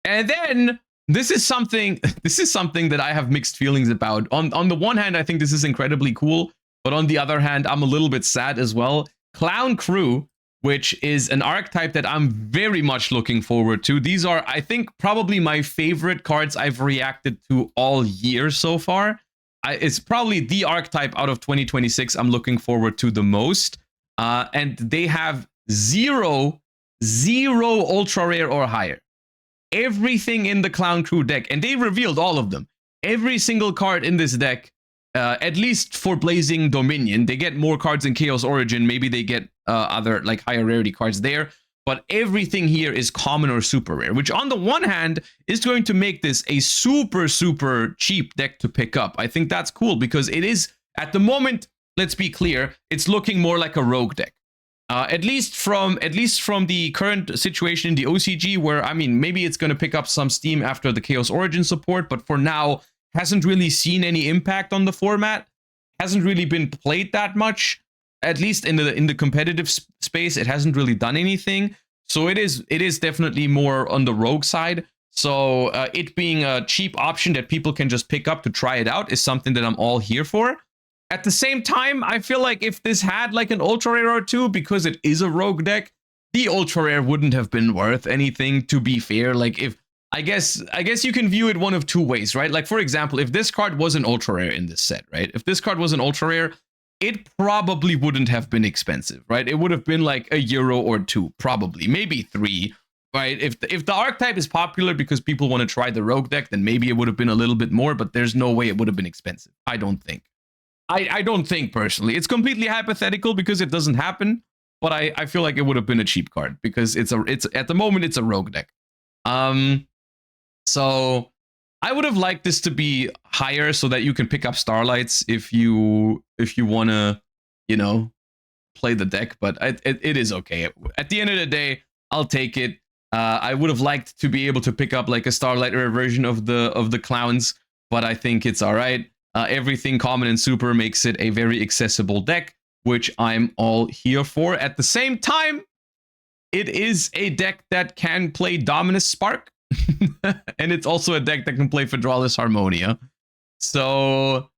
And then this is something that I have mixed feelings about. On the one hand, I think this is incredibly cool, but on the other hand, I'm a little bit sad as well. Clown Crew, which is an archetype that I'm very much looking forward to. These are, I think, probably my favorite cards I've reacted to all year so far. It's probably the archetype out of 2026 I'm looking forward to the most. And they have zero ultra rare or higher. Everything in the Clown Crew deck, and they revealed all of them. Every single card in this deck, at least for Blazing Dominion, they get more cards in Chaos Origin. Maybe they get other like higher rarity cards there, but everything here is common or super rare, which on the one hand is going to make this a super cheap deck to pick up. I think that's cool because it is, at the moment, let's be clear, it's looking more like a rogue deck. At least from the current situation in the OCG, where I mean, maybe it's going to pick up some steam after the Chaos Origin support, but for now hasn't really seen any impact on the format. Hasn't really been played that much. At least in the competitive space, it hasn't really done anything. So it is definitely more on the rogue side. So it being a cheap option that people can just pick up to try it out is something that I'm all here for. At the same time, I feel like if this had like an ultra rare or two, because it is a rogue deck, the ultra rare wouldn't have been worth anything, to be fair. Like, if I guess you can view it one of two ways, right? Like, for example, if this card was an ultra rare in this set, right? If this card was an ultra rare, it probably wouldn't have been expensive, right? It would have been like €1 or €2, probably, maybe 3, right? If the archetype is popular because people want to try the rogue deck, then maybe it would have been a little bit more, but there's no way it would have been expensive. I don't think. I don't think, personally. It's completely hypothetical because it doesn't happen, but I feel like it would have been a cheap card because it's at the moment it's a rogue deck. So I would have liked this to be higher so that you can pick up Starlights if you want to, you know, play the deck, but it is okay. At the end of the day, I'll take it. I would have liked to be able to pick up like a Starlight rare version of the clowns, but I think it's all right. Everything common and super makes it a very accessible deck, which I'm all here for. At the same time, it is a deck that can play Dominus Spark, and it's also a deck that can play Fedralis Harmonia. So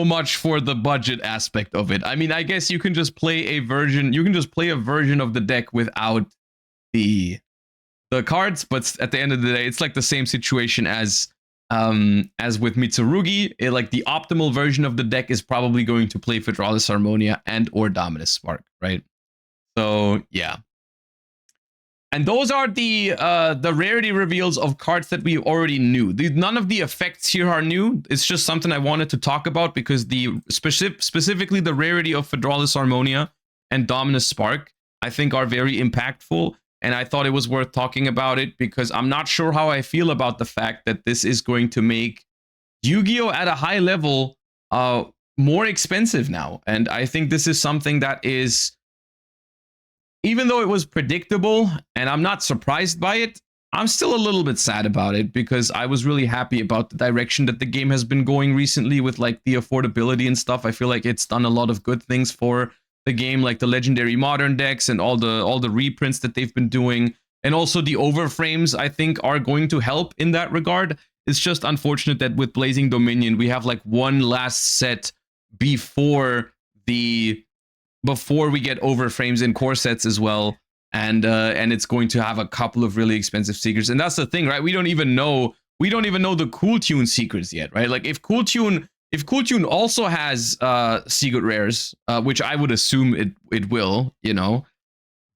much for the budget aspect of it. I mean, I guess you can just play a version. You can just play a version of the deck without the cards, but at the end of the day, it's like the same situation as with Mitsurugi. Like, the optimal version of the deck is probably going to play Fedralis Harmonia and or Dominus Spark, right? So yeah. And those are the rarity reveals of cards that we already knew. None of the effects here are new. It's just something I wanted to talk about because specifically the rarity of Fedralis Harmonia and Dominus Spark, I think, are very impactful. And I thought it was worth talking about it because I'm not sure how I feel about the fact that this is going to make Yu-Gi-Oh! At a high level more expensive now. And I think this is something that is, even though it was predictable and I'm not surprised by it, I'm still a little bit sad about it because I was really happy about the direction that the game has been going recently with like the affordability and stuff. I feel like it's done a lot of good things for the game, like the legendary modern decks and all the reprints that they've been doing, and also the overframes, I think, are going to help in that regard. It's just unfortunate that with Blazing Dominion we have like one last set before we get overframes in core sets as well, and it's going to have a couple of really expensive secrets. And that's the thing, right? We don't even know the Cool Tune secrets yet, right? Like, if Cool Tune also has secret rares, which I would assume it will, you know,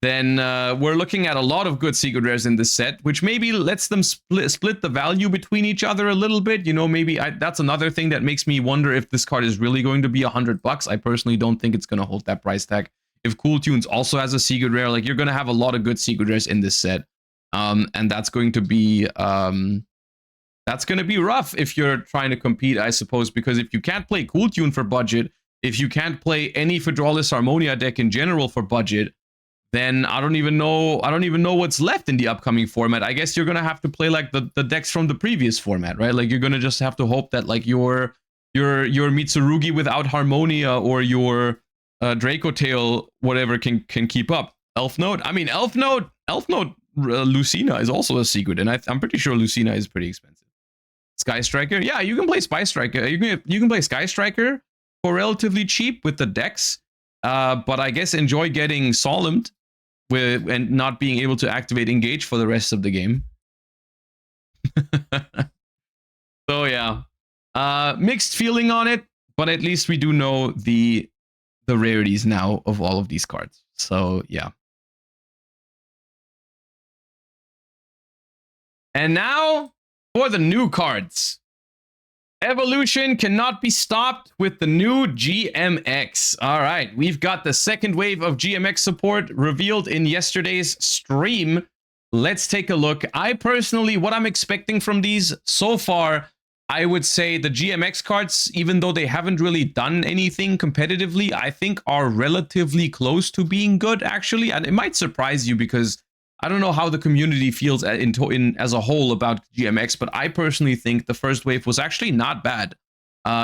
then we're looking at a lot of good secret rares in this set, which maybe lets them split the value between each other a little bit. You know, maybe that's another thing that makes me wonder if this card is really going to be $100. I personally don't think it's going to hold that price tag. If Cool Tunes also has a secret rare, like, you're going to have a lot of good secret rares in this set, and that's going to be rough if you're trying to compete, I suppose, because if you can't play Cool Tune for budget, if you can't play any Fedralis Harmonia deck in general for budget, then I don't even know what's left in the upcoming format. I guess you're gonna have to play like the decks from the previous format, right? Like, you're gonna just have to hope that like your Mitsurugi without Harmonia or your Draco Tail whatever can keep up. Elf Note, Lucina is also a secret, and I'm pretty sure Lucina is pretty expensive. Sky Striker, yeah, you can play Spy Striker. You can play Sky Striker for relatively cheap with the decks, but I guess enjoy getting Solemned and not being able to activate Engage for the rest of the game. So yeah, mixed feeling on it, but at least we do know the rarities now of all of these cards. So yeah. And now for the new cards. Evolution cannot be stopped with the new GMX. All right, we've got the second wave of GMX support revealed in yesterday's stream. Let's take a look. I personally, what I'm expecting from these so far, I would say the GMX cards, even though they haven't really done anything competitively, I think are relatively close to being good, actually. And it might surprise you because I don't know how the community feels as a whole about GMX, but I personally think the first wave was actually not bad,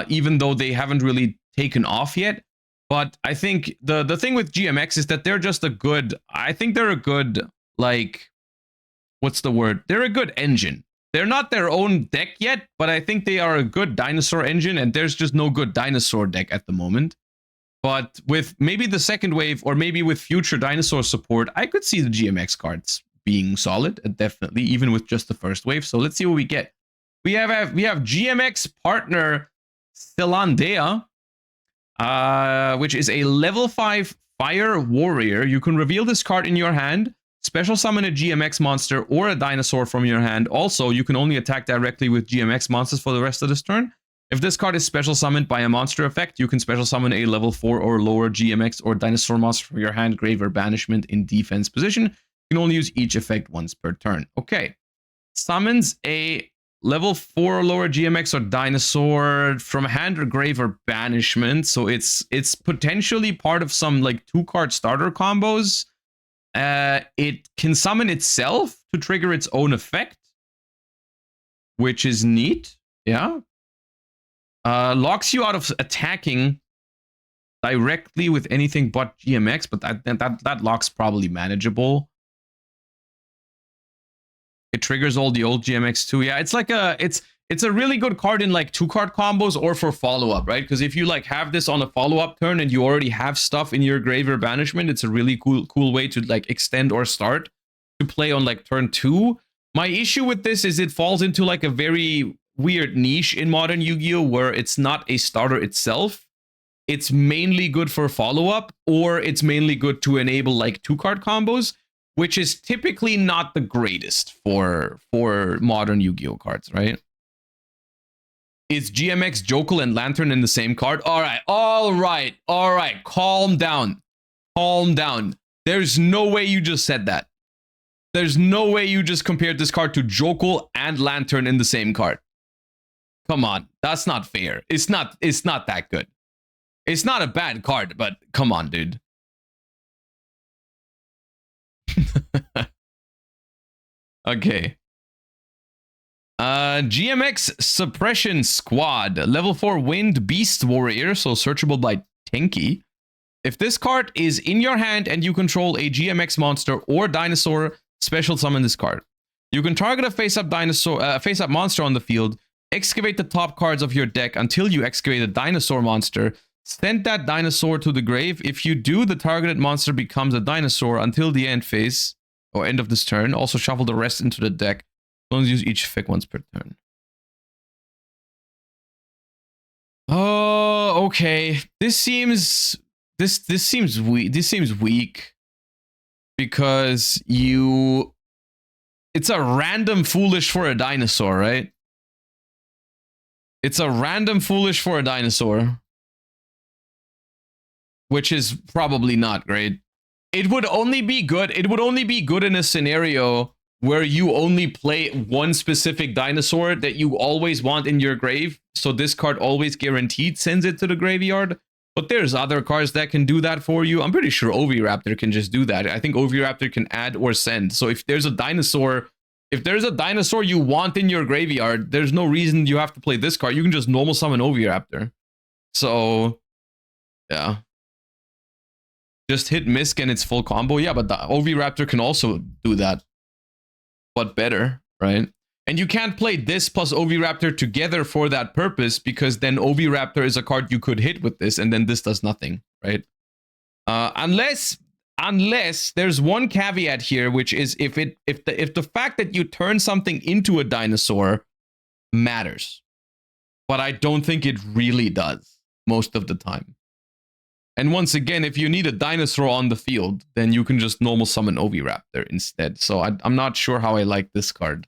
even though they haven't really taken off yet. But I think the thing with GMX is that they're just a good, I think they're a good, like, what's the word? They're a good engine. They're not their own deck yet, but I think they are a good dinosaur engine, and there's just no good dinosaur deck at the moment. But with maybe the second wave, or maybe with future dinosaur support, I could see the GMX cards being solid, definitely, even with just the first wave. So let's see what we get. We have GMX partner Celandea, which is a level 5 fire warrior. You can reveal this card in your hand, special summon a GMX monster or a dinosaur from your hand. Also, you can only attack directly with GMX monsters for the rest of this turn. If this card is special summoned by a monster effect, you can special summon a level 4 or lower GMX or dinosaur monster from your hand, grave, or banishment in defense position. You can only use each effect once per turn. Okay. Summons a level 4 or lower GMX or dinosaur from hand or grave or banishment. So it's potentially part of some like 2-card starter combos. It can summon itself to trigger its own effect, which is neat. Yeah. Locks you out of attacking directly with anything but GMX, but that lock's probably manageable. It triggers all the old GMX too. Yeah, it's like it's a really good card in like 2-card combos or for follow-up, right? Because if you like have this on a follow-up turn and you already have stuff in your grave or banishment, it's a really cool way to like extend or start to play on like turn 2. My issue with this is it falls into like a very weird niche in modern Yu-Gi-Oh! Where it's not a starter itself. It's mainly good for follow-up, or it's mainly good to enable like 2-card combos, which is typically not the greatest for modern Yu-Gi-Oh! Cards, right? Is GMX, Jokel, and Lantern in the same card? All right. Calm down. There's no way you just said that. There's no way you just compared this card to Jokel and Lantern in the same card. Come on, that's not fair. It's not that good. It's not a bad card, but come on, dude. Okay. GMX Suppression Squad, level 4 Wind Beast Warrior, so searchable by Tenki. If this card is in your hand and you control a GMX monster or dinosaur, special summon this card. You can target a face-up monster on the field, excavate the top cards of your deck until you excavate a dinosaur monster, send that dinosaur to the grave. If you do, the targeted monster becomes a dinosaur until the end phase, or end of this turn. Also shuffle the rest into the deck. Don't use each effect once per turn. Oh, okay. This seems weak because it's a random foolish for a dinosaur, right? It's a random foolish for a dinosaur, which is probably not great. It would only be good. It would only be good in a scenario where you only play one specific dinosaur that you always want in your grave. So this card always guaranteed sends it to the graveyard. But there's other cards that can do that for you. I'm pretty sure Oviraptor can just do that. I think Oviraptor can add or send. So if there's a dinosaur you want in your graveyard, there's no reason you have to play this card. You can just normal summon Oviraptor. So, yeah. Just hit Misk and it's full combo. Yeah, but the Oviraptor can also do that. But better, right? And you can't play this plus Oviraptor together for that purpose, because then Oviraptor is a card you could hit with this, and then this does nothing, right? Unless there's one caveat here, which is if the fact that you turn something into a dinosaur matters. But I don't think it really does most of the time. And once again, if you need a dinosaur on the field, then you can just normal summon Oviraptor instead. So I'm not sure how I like this card.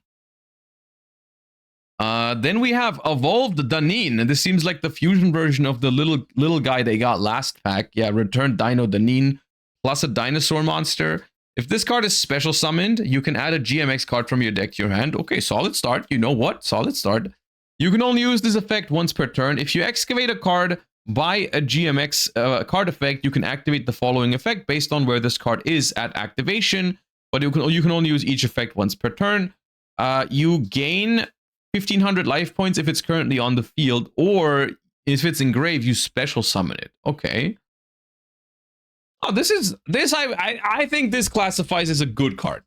Then we have Evolved Danin, and this seems like the fusion version of the little guy they got last pack. Yeah, return Dino Danin plus a dinosaur monster. If this card is special summoned, you can add a GMX card from your deck to your hand. Okay, solid start. You know what? Solid start. You can only use this effect once per turn. If you excavate a card by a GMX card effect, you can activate the following effect based on where this card is at activation, but you can only use each effect once per turn. You gain 1500 life points if it's currently on the field, or if it's engraved, you special summon it. Okay. Oh, I think this classifies as a good card.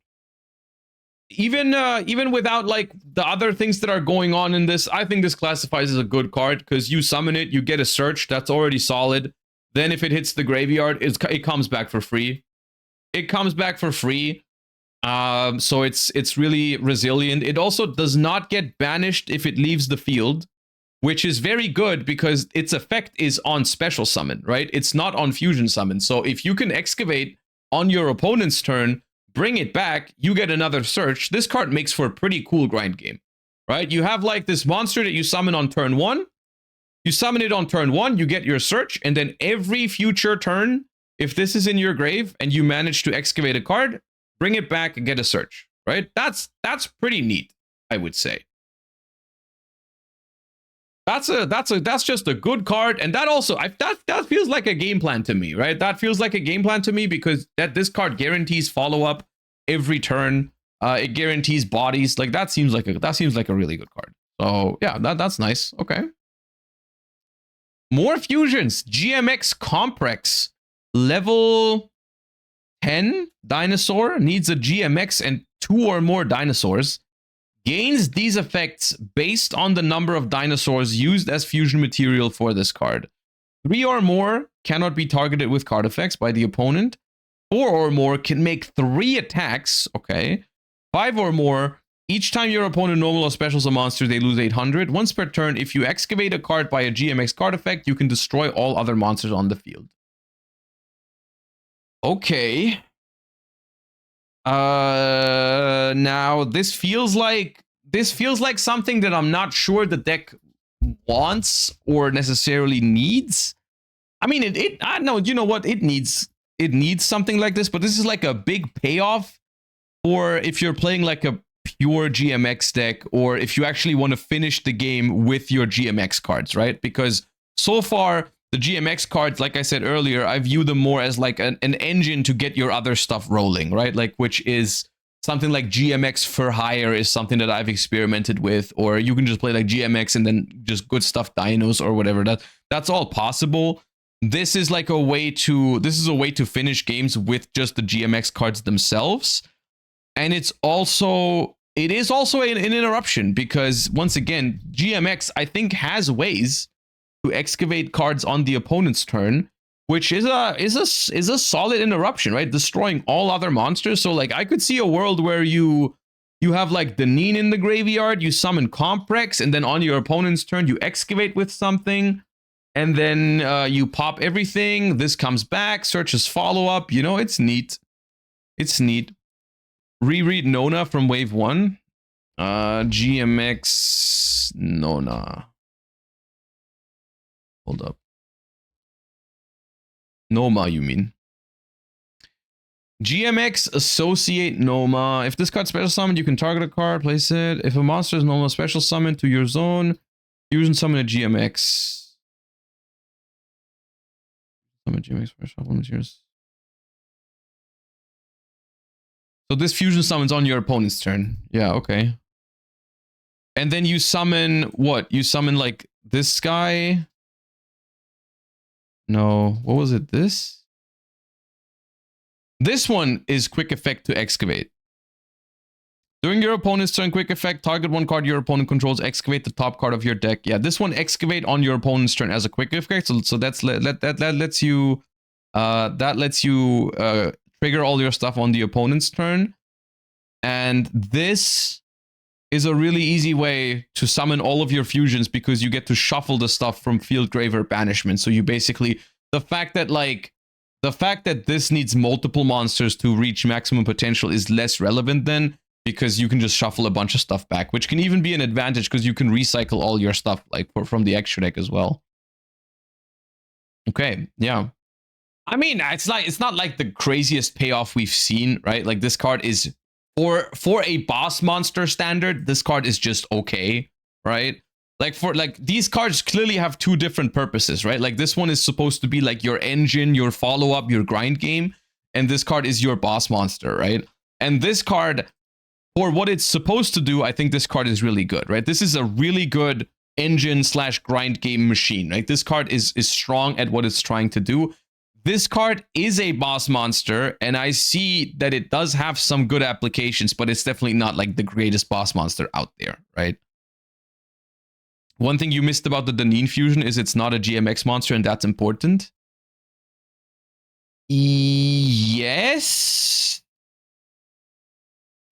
Even without like the other things that are going on in this, I think this classifies as a good card because you summon it, you get a search that's already solid. Then if it hits the graveyard, it comes back for free. It comes back for free. So it's really resilient. It also does not get banished if it leaves the field, which is very good because its effect is on special summon, right? It's not on fusion summon. So if you can excavate on your opponent's turn, bring it back, you get another search. This card makes for a pretty cool grind game, right? You have like this monster that you summon on turn 1. You summon it on turn 1, you get your search, and then every future turn, if this is in your grave and you manage to excavate a card, bring it back and get a search, right? That's pretty neat, I would say. That's just a good card, and that also that feels like a game plan to me, right? That feels like a game plan to me because this card guarantees follow up every turn. It guarantees bodies. Like that seems like a really good card. So yeah, that's nice. Okay. More fusions. GMX Comprex level 10 dinosaur needs a GMX and 2 or more dinosaurs. Gains these effects based on the number of dinosaurs used as fusion material for this card. 3 or more cannot be targeted with card effects by the opponent. 4 or more can make 3 attacks. Okay. 5 or more. Each time your opponent normal or specials a monster, they lose 800. Once per turn, if you excavate a card by a GMX card effect, you can destroy all other monsters on the field. Okay. Now this feels like something that I'm not sure the deck wants or necessarily needs. I mean, I know, you know what, it needs something like this, but this is like a big payoff for if you're playing like a pure GMX deck, or if you actually want to finish the game with your GMX cards, right? Because so far the GMX cards, like I said earlier, I view them more as like an engine to get your other stuff rolling, right? Like, which is something like GMX for hire is something that I've experimented with, or you can just play like GMX and then just good stuff dinos or whatever. That's all possible. This is like a way to finish games with just the GMX cards themselves. And it is also an interruption because once again, GMX I think has ways to excavate cards on the opponent's turn, which is a solid interruption, right? Destroying all other monsters. So like I could see a world where you have like the Deneen in the graveyard, you summon Comprex, and then on your opponent's turn you excavate with something, and then you pop everything. This comes back, searches follow up. You know, it's neat. It's neat. Reread Nona from Wave 1. GMX Nona. Hold up. Noma, you mean? GMX Associate Noma. If this card special summon, you can target a card, place it. If a monster is Noma special summon to your zone, fusion summon a GMX. Summon GMX special summon yours. So this fusion summons on your opponent's turn. Yeah, okay. And then you summon what? You summon like this guy. No, what was it? This one is quick effect to excavate. During your opponent's turn, quick effect, target one card your opponent controls, excavate the top card of your deck. Yeah, this one excavate on your opponent's turn as a quick effect. So that lets you trigger all your stuff on the opponent's turn. And this is a really easy way to summon all of your fusions because you get to shuffle the stuff from field, grave, or banishment. So you basically, the fact that this needs multiple monsters to reach maximum potential is less relevant then, because you can just shuffle a bunch of stuff back, which can even be an advantage because you can recycle all your stuff like from the extra deck as well. Okay, yeah. I mean, it's not like the craziest payoff we've seen, right? Like this card is for a boss monster standard, this card is just okay, right? like these cards clearly have two different purposes, right? Like this one is supposed to be like your engine, your follow-up, your grind game, and this card is your boss monster, right? And this card, for what it's supposed to do, I think this card is really good, right? This is a really good engine slash grind game machine, right? This card is strong at what it's trying to do. This card is a boss monster, and I see that it does have some good applications, but it's definitely not like the greatest boss monster out there, right? One thing you missed about the Deneen fusion is it's not a GMX monster, and that's important. Yes.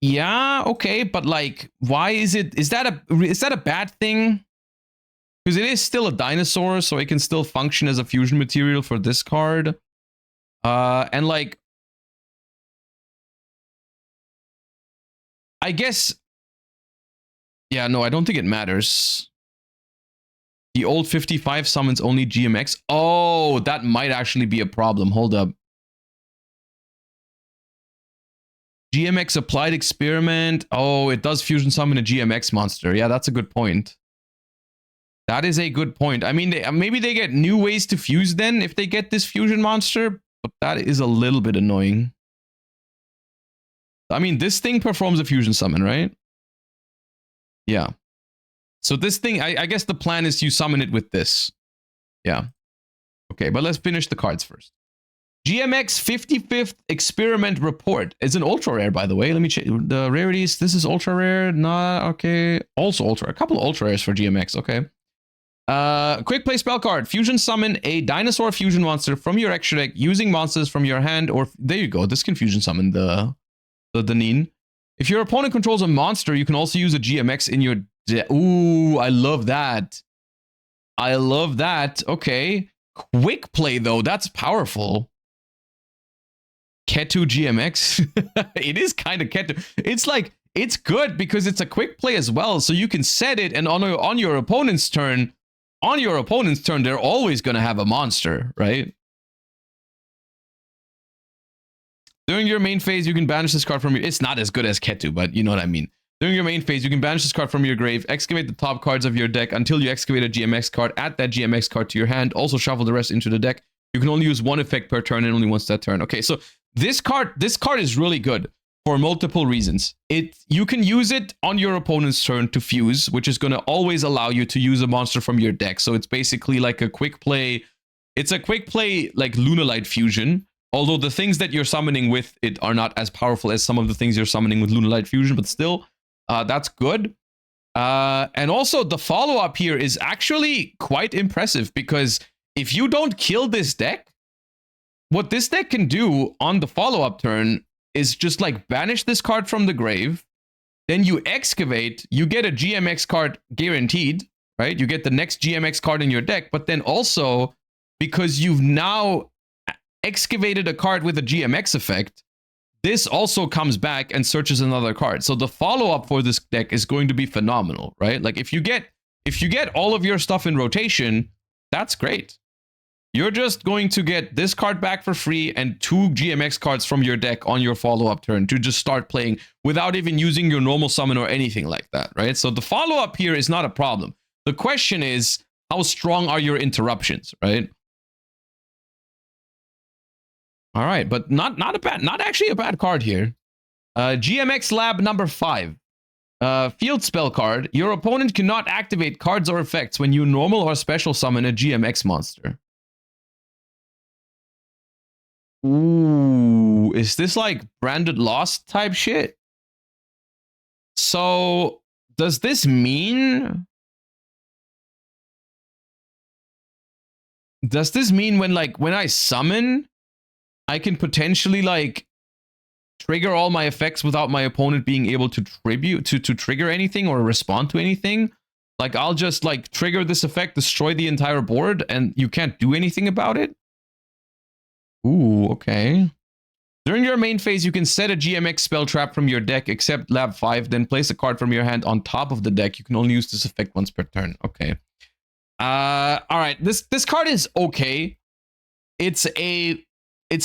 Yeah, okay, but like, why is that a bad thing? Because it is still a dinosaur, so it can still function as a fusion material for this card. And like, I guess, yeah, no, I don't think it matters. The old 55 summons only GMX. Oh, that might actually be a problem. Hold up. GMX applied experiment. Oh, it does fusion summon a GMX monster. Yeah, that's a good point. That is a good point. I mean, maybe they get new ways to fuse then if they get this fusion monster, but that is a little bit annoying. I mean, this thing performs a fusion summon, right? Yeah. So this thing, I guess the plan is you summon it with this. Yeah. Okay, but let's finish the cards first. GMX 55th Experiment Report. It's an ultra rare, by the way. Let me check the rarities. This is ultra rare. Nah, okay. Also ultra. A couple of ultra rares for GMX. Okay. Quick play spell card. Fusion summon a dinosaur fusion monster from your extra deck using monsters from your hand, or there you go. This can fusion summon the Deneen. If your opponent controls a monster, you can also use a GMX in your deck. Ooh, I love that. I love that. Okay. Quick play though. That's powerful. Ketu GMX. It is kind of Ketu. It's like, it's good because it's a quick play as well. So you can set it, and on your opponent's turn, they're always going to have a monster, right? During your main phase, you can banish this card from your... It's not as good as Ketu, but you know what I mean. During your main phase, you can banish this card from your grave, excavate the top cards of your deck until you excavate a GMX card, add that GMX card to your hand, also shuffle the rest into the deck. You can only use one effect per turn and only once that turn. Okay, so this card is really good for multiple reasons. You can use it on your opponent's turn to fuse, which is going to always allow you to use a monster from your deck. So it's basically like a quick play. It's a quick play like Lunalight fusion, although the things that you're summoning with it are not as powerful as some of the things you're summoning with Lunalight fusion, but still, that's good. And also the follow-up here is actually quite impressive, because if you don't kill this deck, what this deck can do on the follow-up turn is just like banish this card from the grave, then you excavate, you get a GMX card guaranteed, right? You get the next GMX card in your deck, but then also, because you've now excavated a card with a GMX effect, this also comes back and searches another card. So the follow-up for this deck is going to be phenomenal, right? Like if you get all of your stuff in rotation, that's great. You're just going to get this card back for free and 2 GMX cards from your deck on your follow-up turn to just start playing without even using your normal summon or anything like that, right? So the follow-up here is not a problem. The question is, how strong are your interruptions, right? All right, but not actually a bad card here. GMX Lab number 5. Field spell card. Your opponent cannot activate cards or effects when you normal or special summon a GMX monster. Ooh, is this like branded lost type shit? So does this mean when I summon, I can potentially like trigger all my effects without my opponent being able to trigger anything or respond to anything? Like I'll just like trigger this effect, destroy the entire board, and you can't do anything about it? Ooh, okay. During your main phase, you can set a GMX spell trap from your deck, except Lab 5, then place a card from your hand on top of the deck. You can only use this effect once per turn. Okay. All right. This card is okay. It's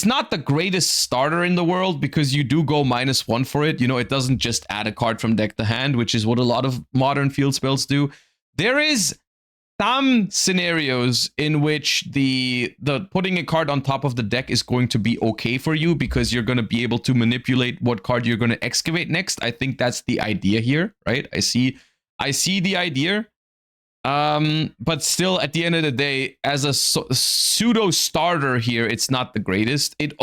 not the greatest starter in the world, because you do go -1 for it. You know, it doesn't just add a card from deck to hand, which is what a lot of modern field spells do. There is some scenarios in which the putting a card on top of the deck is going to be okay for you because you're going to be able to manipulate what card you're going to excavate next. I think that's the idea here, right? I see the idea. But still, at the end of the day, as a pseudo starter here, it's not the greatest. It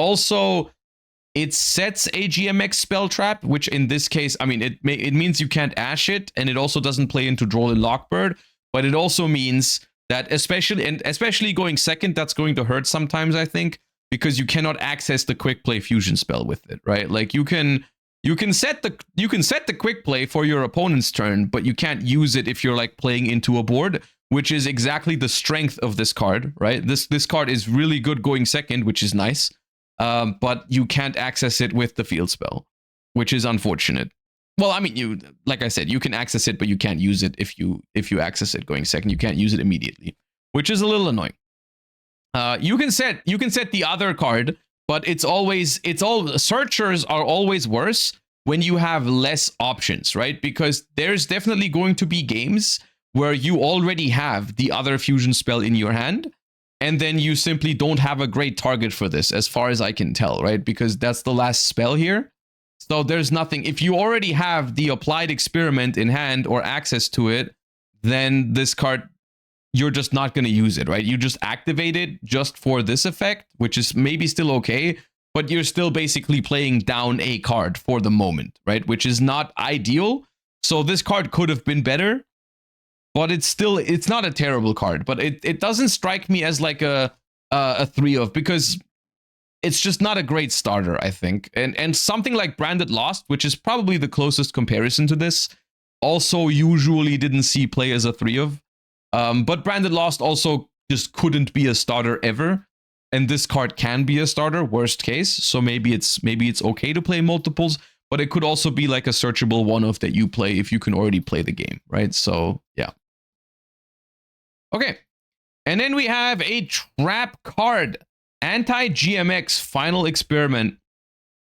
sets a GMX spell trap, which in this case, I mean, it means you can't ash it, and it also doesn't play into Droll and Lockbird. But it also means that especially going second, that's going to hurt sometimes, I think, because you cannot access the quick play fusion spell with it, right? Like you can set the quick play for your opponent's turn, but you can't use it if you're like playing into a board, which is exactly the strength of this card, right? This card is really good going second, which is nice, but you can't access it with the field spell, which is unfortunate. Well, I mean, like I said, you can access it, but you can't use it if you access it going second. You can't use it immediately, which is a little annoying. You can set the other card, but searchers are always worse when you have less options, right? Because there's definitely going to be games where you already have the other fusion spell in your hand, and then you simply don't have a great target for this, as far as I can tell, right? Because that's the last spell here. So there's nothing. If you already have the applied experiment in hand or access to it, then this card, you're just not going to use it, right? You just activate it just for this effect, which is maybe still okay, but you're still basically playing down a card for the moment, right? Which is not ideal. So this card could have been better, but it's not a terrible card. But it doesn't strike me as like a 3-of, because it's just not a great starter, I think. And something like Branded Lost, which is probably the closest comparison to this, also usually didn't see play as a 3-of. But Branded Lost also just couldn't be a starter ever. And this card can be a starter, worst case. So maybe it's okay to play multiples, but it could also be like a searchable 1-of that you play if you can already play the game, right? So yeah. Okay. And then we have a trap card. Anti-GMX Final Experiment.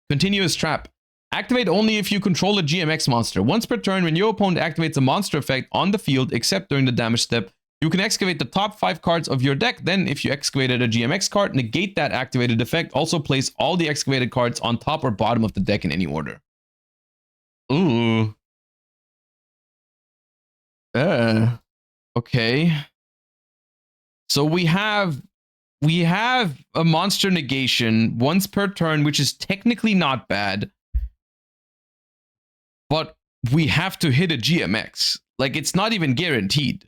Continuous Trap. Activate only if you control a GMX monster. Once per turn, when your opponent activates a monster effect on the field, except during the damage step, you can excavate the top 5 cards of your deck. Then, if you excavated a GMX card, negate that activated effect. Also place all the excavated cards on top or bottom of the deck in any order. Ooh. Okay. So we have a monster negation once per turn, which is technically not bad, but we have to hit a GMX. Like, it's not even guaranteed.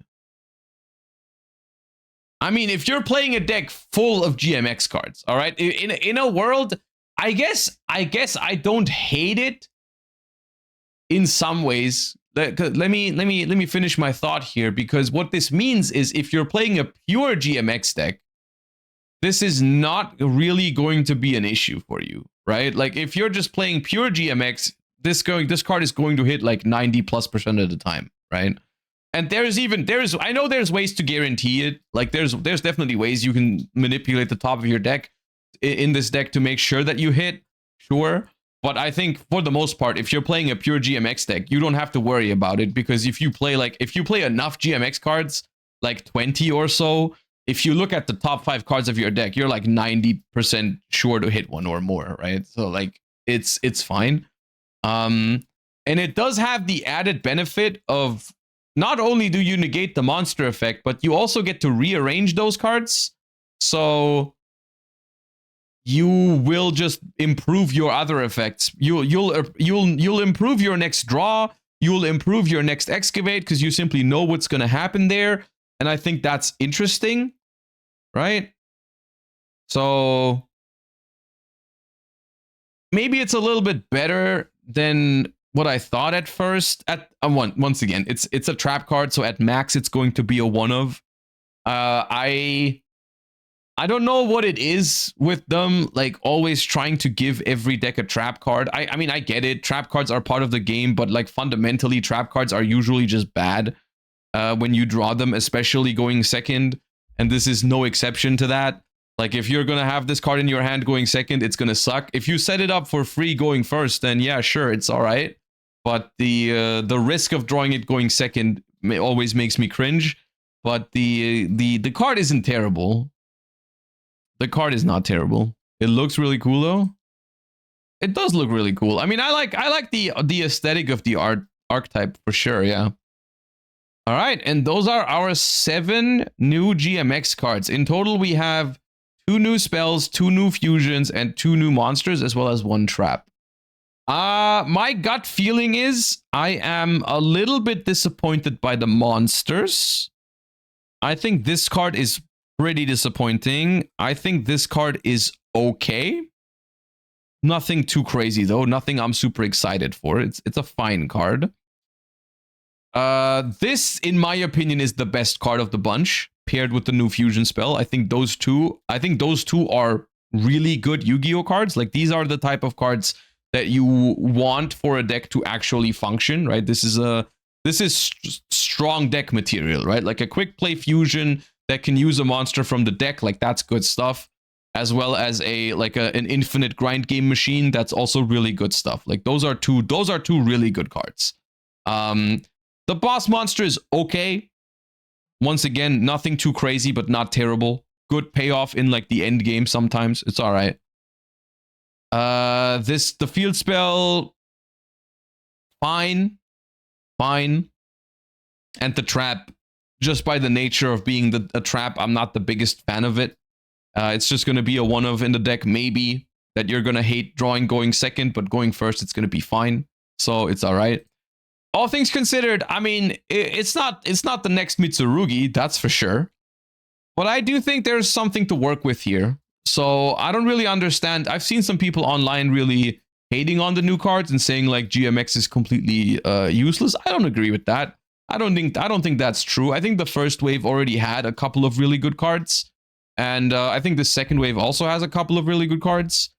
I mean, if you're playing a deck full of GMX cards, all right, in a world, I guess I don't hate it in some ways. Let me finish my thought here, because what this means is if you're playing a pure GMX deck, this is not really going to be an issue for you, right? Like, if you're just playing pure GMX, this card is going to hit like 90+% of the time, right? And I know there's ways to guarantee it. Like, there's definitely ways you can manipulate the top of your deck in this deck to make sure that you hit, sure. But I think for the most part, if you're playing a pure GMX deck, you don't have to worry about it, because if you play enough GMX cards, like 20 or so, if you look at the top 5 cards of your deck, you're like 90% sure to hit one or more, right? So like it's fine. And it does have the added benefit of not only do you negate the monster effect, but you also get to rearrange those cards. So you will just improve your other effects. You'll improve your next draw. You'll improve your next excavate, because you simply know what's going to happen there. And I think that's interesting, right? So maybe it's a little bit better than what I thought at first. Once again, it's a trap card, so at max it's going to be a 1-of. I don't know what it is with them, like, always trying to give every deck a trap card. I mean, I get it. Trap cards are part of the game, but like fundamentally, trap cards are usually just bad when you draw them, especially going second. And this is no exception to that. Like, if you're going to have this card in your hand going second, it's going to suck. If you set it up for free going first, then yeah, sure, it's all right. But the risk of drawing it going second always makes me cringe. But the card isn't terrible. The card is not terrible. It looks really cool though. It does look really cool. I mean, I like the aesthetic of the archetype for sure. Yeah. All right, and those are our 7 new GMX cards. In total, we have 2 new spells, 2 new fusions, and 2 new monsters, as well as 1 trap. My gut feeling is I am a little bit disappointed by the monsters. I think this card is pretty disappointing. I think this card is okay. Nothing too crazy though. Nothing I'm super excited for. It's a fine card. This, in my opinion, is the best card of the bunch, paired with the new fusion spell. I think those two are really good Yu-Gi-Oh cards. Like, these are the type of cards that you want for a deck to actually function, right? This is strong deck material, right? Like a quick play fusion that can use a monster from the deck, like that's good stuff. As well as an infinite grind game machine, that's also really good stuff. Like those are two really good cards. The boss monster is okay. Once again, nothing too crazy, but not terrible. Good payoff in like the end game sometimes. It's all right. The field spell, fine. And the trap, just by the nature of being a trap, I'm not the biggest fan of it. It's just going to be a one of in the deck, maybe, that you're going to hate drawing going second, but going first, it's going to be fine. So it's all right. All things considered, I mean, it's not the next Mitsurugi, that's for sure. But I do think there's something to work with here. So I don't really understand. I've seen some people online really hating on the new cards and saying like GMX is completely useless. I don't agree with that. I don't think that's true. I think the first wave already had a couple of really good cards. And I think the second wave also has a couple of really good cards.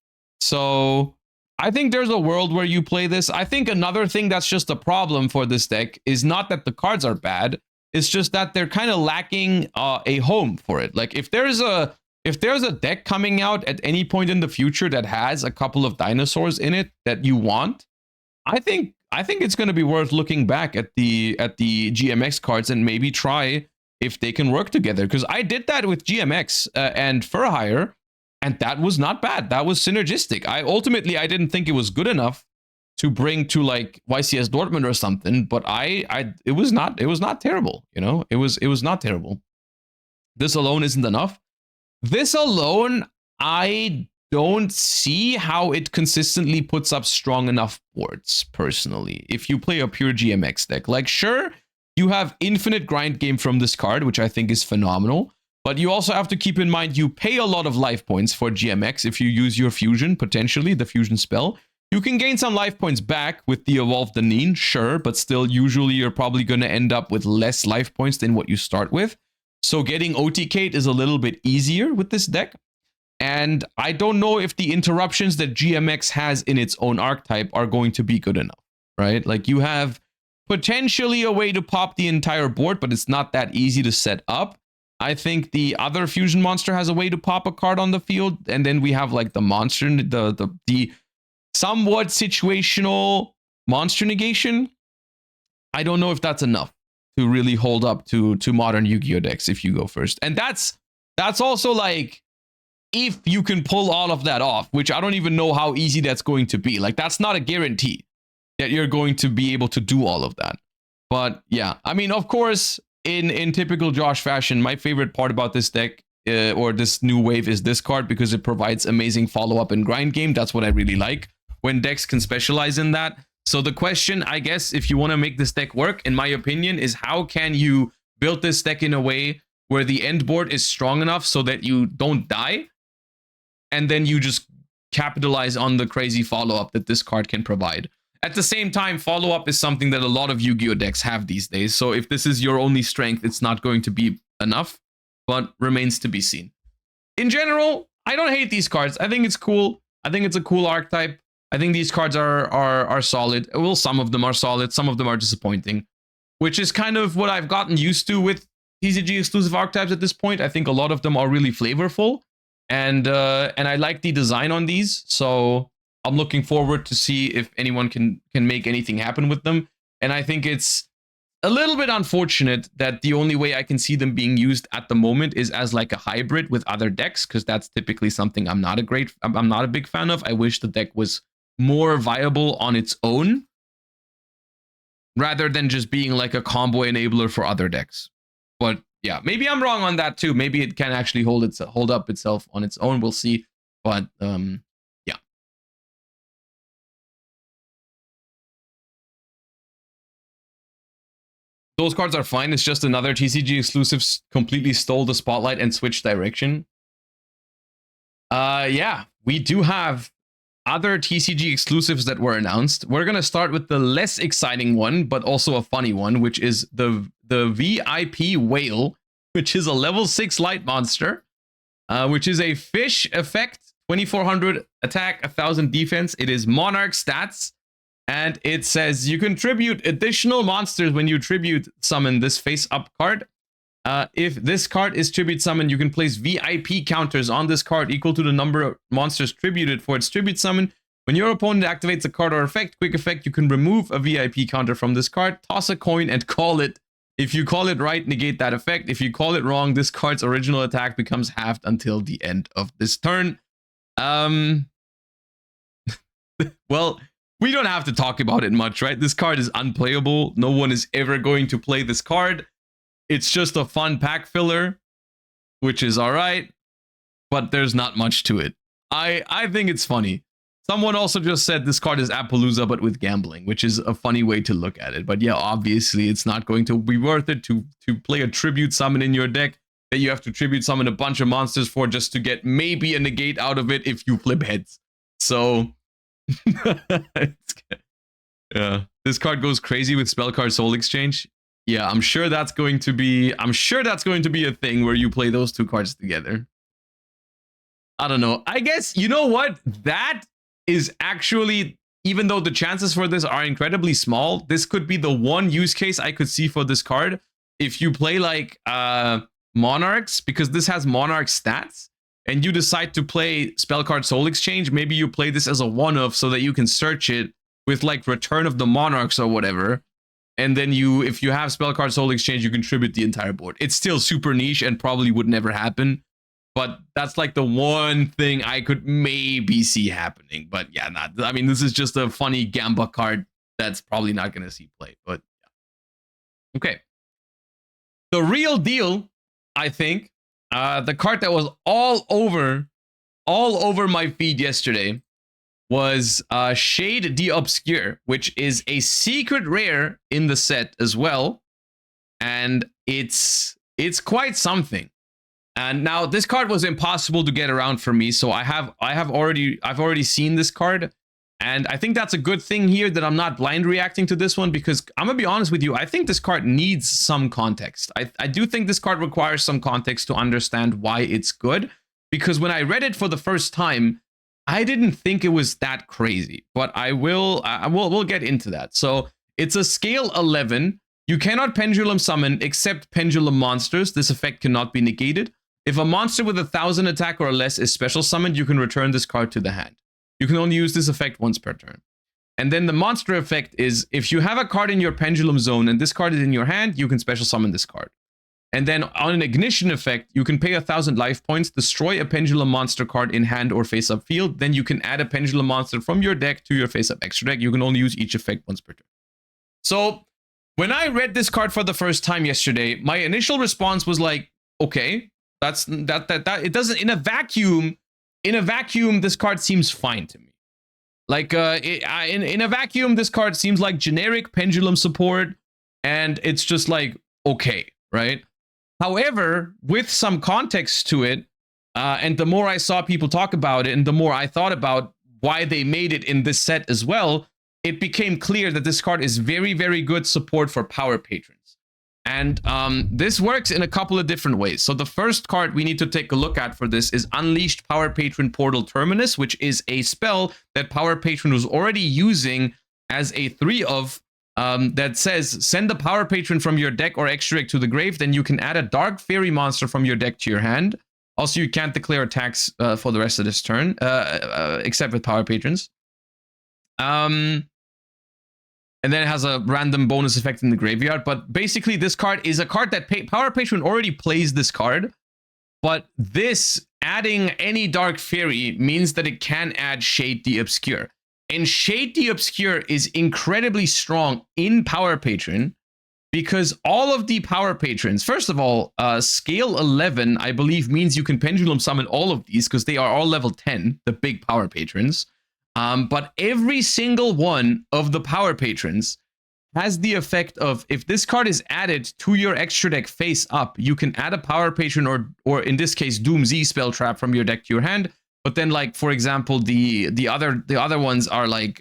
So I think there's a world where you play this. I think another thing that's just a problem for this deck is not that the cards are bad. It's just that they're kind of lacking a home for it. Like if there's a deck coming out at any point in the future that has a couple of dinosaurs in it that you want, I think it's going to be worth looking back at the GMX cards and maybe try if they can work together. Because I did that with GMX and Fur Hire, and that was not bad. That was synergistic. I didn't think it was good enough to bring to like YCS Dortmund or something, but it was not terrible. You know, it was not terrible. This alone isn't enough. This alone, I don't see how it consistently puts up strong enough boards, personally. If you play a pure GMX deck, like sure, you have infinite grind game from this card, which I think is phenomenal. But you also have to keep in mind you pay a lot of life points for GMX if you use your fusion, potentially, the fusion spell. You can gain some life points back with the Evolve the Neen, sure, but still, usually you're probably going to end up with less life points than what you start with. So getting OTK'd is a little bit easier with this deck. And I don't know if the interruptions that GMX has in its own archetype are going to be good enough, right? Like you have potentially a way to pop the entire board, but it's not that easy to set up. I think the other fusion monster has a way to pop a card on the field, and then we have like the monster, the somewhat situational monster negation. I don't know if that's enough to really hold up to modern Yu-Gi-Oh decks if you go first. And that's also like if you can pull all of that off, which I don't even know how easy that's going to be. Like that's not a guarantee that you're going to be able to do all of that. But yeah, I mean, of course, in typical Josh fashion, my favorite part about this deck or this new wave is this card because it provides amazing follow-up and grind game. That's what I really like when decks can specialize in that. So the question, I guess, if you want to make this deck work, in my opinion, is how can you build this deck in a way where the end board is strong enough so that you don't die, and then you just capitalize on the crazy follow-up that this card can provide. At the same time, follow-up is something that a lot of Yu-Gi-Oh decks have these days. So if this is your only strength, it's not going to be enough, but remains to be seen. In general, I don't hate these cards. I think it's cool. I think it's a cool archetype. I think these cards are solid. Well, some of them are solid. Some of them are disappointing, which is kind of what I've gotten used to with TCG exclusive archetypes at this point. I think a lot of them are really flavorful, and I like the design on these. So I'm looking forward to see if anyone can make anything happen with them. And I think it's a little bit unfortunate that the only way I can see them being used at the moment is as like a hybrid with other decks, because that's typically something I'm not a big fan of. I wish the deck was more viable on its own, rather than just being like a combo enabler for other decks. But yeah, maybe I'm wrong on that too. Maybe it can actually hold up itself on its own. We'll see. But yeah. Those cards are fine. It's just another TCG exclusive completely stole the spotlight and switched direction. Yeah, we do have other TCG exclusives that were announced. We're gonna start with the less exciting one, but also a funny one, which is the VIP Whale, which is a level 6 light monster, which is a fish effect, 2400 attack, 1000 defense. It is Monarch stats, and it says you can tribute additional monsters when you tribute summon this face-up card. If this card is tribute summoned, you can place VIP counters on this card equal to the number of monsters tributed for its tribute summon. When your opponent activates a card or effect, quick effect, you can remove a VIP counter from this card, toss a coin, and call it. If you call it right, negate that effect. If you call it wrong, this card's original attack becomes halved until the end of this turn. Well, we don't have to talk about it much, right? This card is unplayable. No one is ever going to play this card. It's just a fun pack filler, which is all right, but there's not much to it. I think it's funny. Someone also just said this card is Appaloosa, but with gambling, which is a funny way to look at it. But yeah, obviously, it's not going to be worth it to play a tribute summon in your deck that you have to tribute summon a bunch of monsters for just to get maybe a negate out of it if you flip heads. So, yeah, this card goes crazy with spell card soul exchange. Yeah, I'm sure that's going to be a thing where you play those two cards together. I don't know. I guess, you know what? That is actually, even though the chances for this are incredibly small, this could be the one use case I could see for this card. If you play like Monarchs, because this has Monarch stats, and you decide to play spell card soul exchange, maybe you play this as a one-off so that you can search it with like Return of the Monarchs or whatever. And then if you have spell card soul exchange, you contribute the entire board. It's still super niche and probably would never happen. But that's like the one thing I could maybe see happening. But yeah, I mean, this is just a funny Gamba card that's probably not going to see play. But yeah. Okay. The real deal, I think, the card that was all over my feed yesterday was Shade the Obscure, which is a secret rare in the set as well, and it's quite something. And now this card was impossible to get around for me, so I've already seen this card, and I think that's a good thing here that I'm not blind reacting to this one, because I'm gonna be honest with you, I think this card needs some context. I do think this card requires some context to understand why it's good, because when I read it for the first time, I didn't think it was that crazy, but we'll get into that. So it's a scale 11. You cannot pendulum summon except pendulum monsters. This effect cannot be negated. If a monster with 1000 attack or less is special summoned, you can return this card to the hand. You can only use this effect once per turn. And then the monster effect is, if you have a card in your pendulum zone and this card is in your hand, you can special summon this card. And then on an ignition effect, you can pay 1000 life points, destroy a pendulum monster card in hand or face-up field. Then you can add a pendulum monster from your deck to your face-up extra deck. You can only use each effect once per turn. So when I read this card for the first time yesterday, my initial response was like, okay, that it doesn't, in a vacuum, this card seems fine to me. Like in a vacuum, this card seems like generic pendulum support, and it's just like, okay, right? However, with some context to it, and the more I saw people talk about it, and the more I thought about why they made it in this set as well, it became clear that this card is very, very good support for power patrons. And this works in a couple of different ways. So the first card we need to take a look at for this is Unleashed Power Patron Portal Terminus, which is a spell that Power Patron was already using as a 3-of, that says, send the Power Patron from your deck or extra deck to the grave, then you can add a Dark Fairy monster from your deck to your hand. Also, you can't declare attacks for the rest of this turn, except with Power Patrons. And and then it has a random bonus effect in the graveyard. But basically, this card is a card that Power Patron already plays this card, but this adding any Dark Fairy means that it can add Shade the Obscure. And Shade the Obscure is incredibly strong in Power Patron because all of the Power Patrons, first of all, scale 11, I believe, means you can Pendulum Summon all of these because they are all level 10, the big Power Patrons. But every single one of the Power Patrons has the effect of, if this card is added to your extra deck face up, you can add a Power Patron or in this case, Doom Z spell trap from your deck to your hand. But then, like, for example, the other ones are like,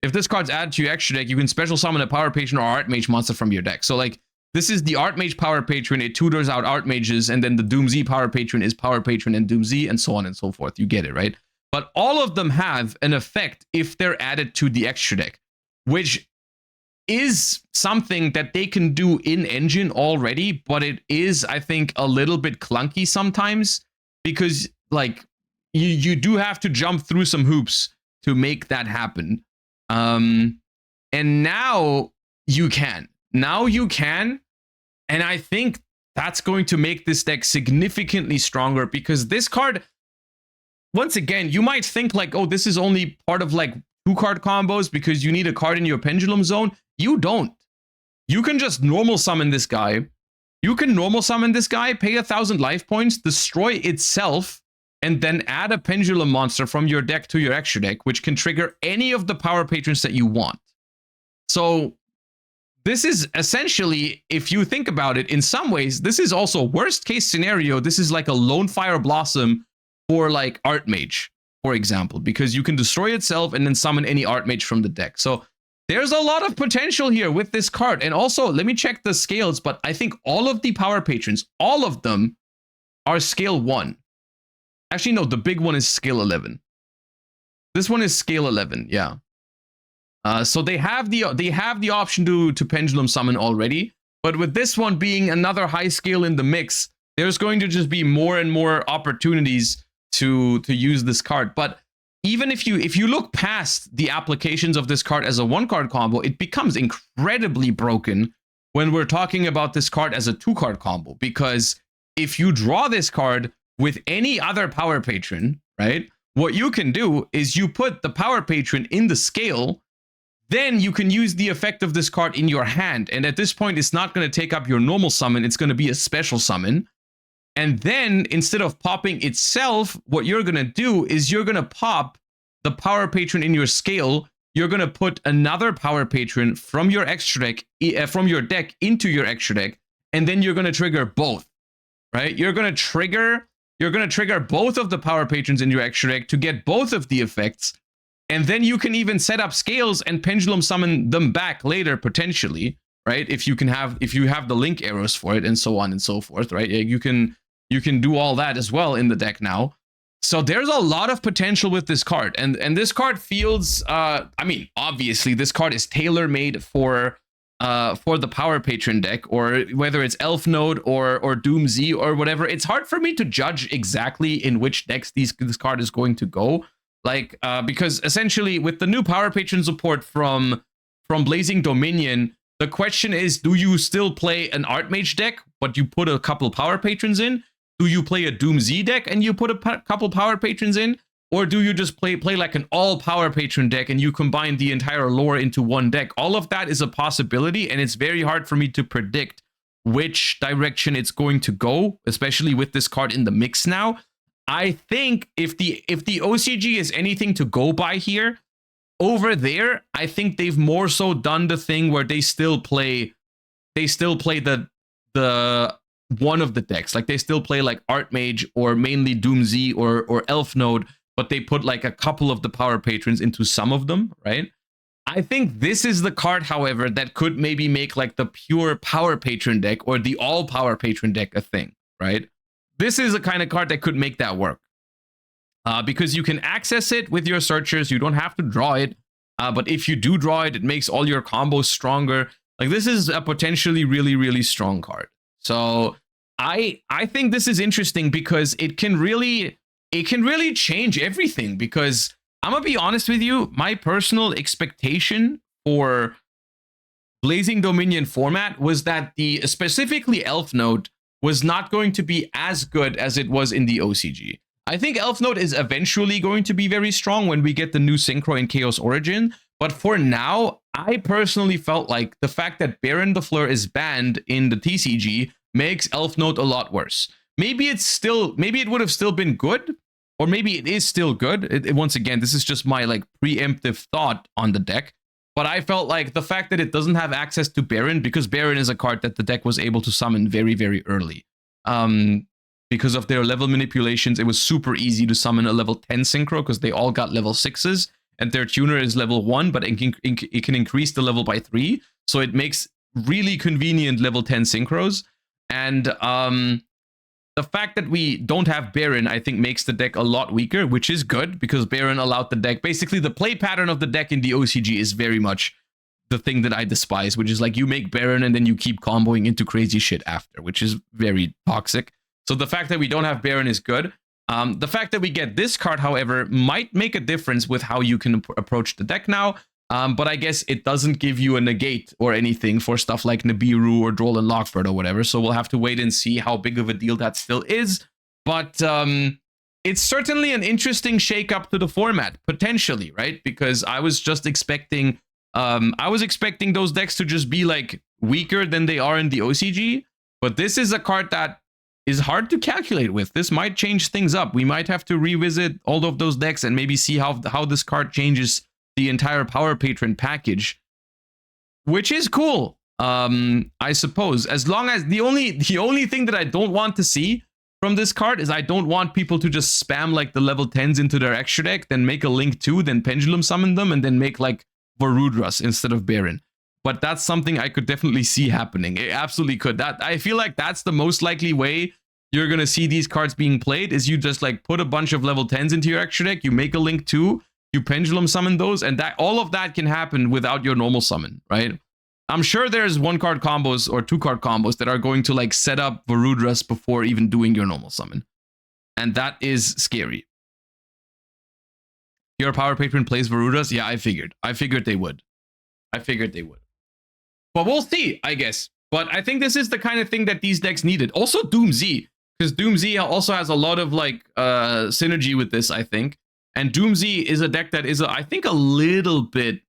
if this card's added to your extra deck, you can special summon a Power Patron or Archmage monster from your deck. So, like, this is the Archmage Power Patron. It tutors out Archmages, and then the Doom Z Power Patron is Power Patron and Doom Z, and so on and so forth. You get it, right? But all of them have an effect if they're added to the extra deck, which is something that they can do in Engine already, but it is, I think, a little bit clunky sometimes because, like, you do have to jump through some hoops to make that happen. And now you can. Now you can. And I think that's going to make this deck significantly stronger because this card, once again, you might think like, oh, this is only part of like 2-card combos because you need a card in your Pendulum Zone. You don't. You can just normal summon this guy. You can normal summon this guy, pay 1,000 life points, destroy itself, and then add a Pendulum monster from your deck to your extra deck, which can trigger any of the Power Patrons that you want. So this is essentially, if you think about it, in some ways, this is also worst case scenario. This is like a Lone Fire Blossom for like Archmage, for example, because you can destroy itself and then summon any Archmage from the deck. So there's a lot of potential here with this card. And also, let me check the scales, but I think all of the Power Patrons, all of them are scale 1. Actually, no, the big one is scale 11. This one is scale 11, yeah. So they have the option to Pendulum Summon already, but with this one being another high scale in the mix, there's going to just be more and more opportunities to use this card. But even if you look past the applications of this card as a 1-card combo, it becomes incredibly broken when we're talking about this card as a 2-card combo, because if you draw this card with any other Power Patron, right, what you can do is you put the Power Patron in the scale, then you can use the effect of this card in your hand. And at this point, it's not going to take up your normal summon. It's going to be a special summon. And then instead of popping itself, what you're going to do is you're going to pop the Power Patron in your scale. You're going to put another Power Patron from your extra deck, from your deck into your extra deck. And then you're going to trigger both, right? You're going to trigger both of the Power Patrons in your extra deck to get both of the effects. And then you can even set up scales and Pendulum Summon them back later, potentially, right? If you have the link arrows for it and so on and so forth, right? You can do all that as well in the deck now. So there's a lot of potential with this card. And this card feels, I mean, obviously this card is tailor-made for the Power Patron deck, or whether it's Elf Node or Doom Z or whatever. It's hard for me to judge exactly in which decks this card is going to go. Like, because essentially with the new Power Patron support from Blazing Dominion, the question is, do you still play an Archmage deck, but you put a couple Power Patrons in? Do you play a Doom Z deck and you put a couple Power Patrons in? Or do you just play like an all Power Patron deck and you combine the entire lore into one deck? All of that is a possibility, and it's very hard for me to predict which direction it's going to go, especially with this card in the mix now. I think if the OCG is anything to go by here, over there, I think they've more so done the thing where they still play the one of the decks. Like they still play like Archmage or mainly Doom Z or Elf Node, but they put like a couple of the Power Patrons into some of them, right? I think this is the card, however, that could maybe make like the pure Power Patron deck or the all Power Patron deck a thing, right? This is a kind of card that could make that work. Because you can access it with your searchers. You don't have to draw it. But if you do draw it, it makes all your combos stronger. Like this is a potentially really, really strong card. So I think this is interesting because it can really change everything. Because I'm gonna be honest with you, my personal expectation for Blazing Dominion format was that the specifically Elf Note was not going to be as good as it was in the OCG. I think Elf Note is eventually going to be very strong when we get the new Synchro in Chaos Origin. But for now, I personally felt like the fact that Baron the Fleur is banned in the TCG makes Elf Note a lot worse. Maybe it would have still been good, or maybe it is still good. Once again, this is just my like preemptive thought on the deck. But I felt like the fact that it doesn't have access to Baron, because Baron is a card that the deck was able to summon very, very early. Because of their level manipulations, it was super easy to summon a level 10 Synchro because they all got level 6s. And their tuner is level 1, but it can increase the level by 3. So it makes really convenient level 10 Synchros. And the fact that we don't have Baron, I think, makes the deck a lot weaker, which is good because Baron allowed the deck. Basically, the play pattern of the deck in the OCG is very much the thing that I despise, which is like you make Baron and then you keep comboing into crazy shit after, which is very toxic. So the fact that we don't have Baron is good. The fact that we get this card, however, might make a difference with how you can approach the deck now. But I guess it doesn't give you a negate or anything for stuff like Nibiru or Droll and Lockbird or whatever. So we'll have to wait and see how big of a deal that still is. But it's certainly an interesting shakeup to the format, potentially, right? Because I was just expecting, those decks to just be like weaker than they are in the OCG. But this is a card that is hard to calculate with. This might change things up. We might have to revisit all of those decks and maybe see how this card changes the entire Power Patron package, which is cool, I suppose. As long as the only thing that I don't want to see from this card is I don't want people to just spam like the level 10s into their extra deck, then make a Link 2, then Pendulum Summon them, and then make like Varudras instead of Baron. But that's something I could definitely see happening. It absolutely could. I feel like that's the most likely way you're gonna see these cards being played, is you just like put a bunch of level 10s into your extra deck, you make a Link 2, you Pendulum Summon those, and that all of that can happen without your normal summon, right? I'm sure there's 1-card combos or 2-card combos that are going to like set up Varudras before even doing your normal summon. And that is scary. Your Power Patron plays Varudras? Yeah, I figured they would. But we'll see, I guess. But I think this is the kind of thing that these decks needed. Also Doom Z, because Doom Z also has a lot of like synergy with this, I think. And Doom Z is a deck that is, I think, a little bit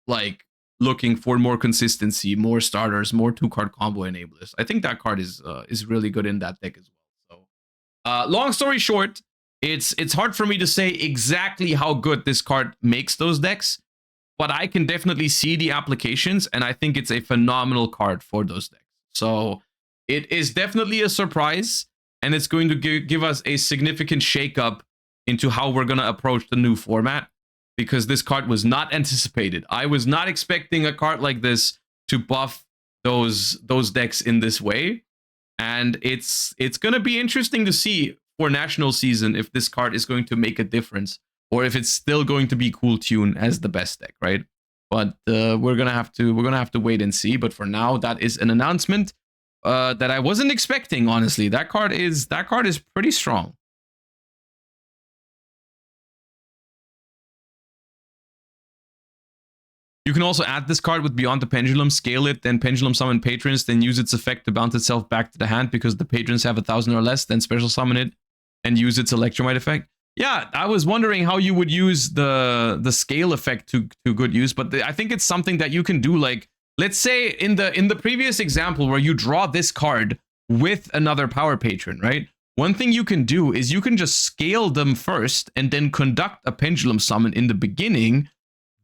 like looking for more consistency, more starters, more 2-card combo enablers. I think that card is really good in that deck as well. So, long story short, it's hard for me to say exactly how good this card makes those decks, but I can definitely see the applications, and I think it's a phenomenal card for those decks. So it is definitely a surprise, and it's going to give us a significant shakeup into how we're going to approach the new format, because this card was not anticipated. I was not expecting a card like this to buff those decks in this way, and it's going to be interesting to see for national season if this card is going to make a difference, or if it's still going to be Cool Tune as the best deck, right? But we're gonna have to wait and see. But for now, that is an announcement that I wasn't expecting. Honestly, that card is pretty strong. You can also add this card with Beyond the Pendulum, scale it, then Pendulum Summon patrons, then use its effect to bounce itself back to the hand because the patrons have 1,000 or less, then special summon it and use its Electromite effect. Yeah, I was wondering how you would use the scale effect to good use, but I think it's something that you can do. Like, let's say in the previous example where you draw this card with another Power Patron, right? One thing you can do is you can just scale them first and then conduct a Pendulum Summon in the beginning,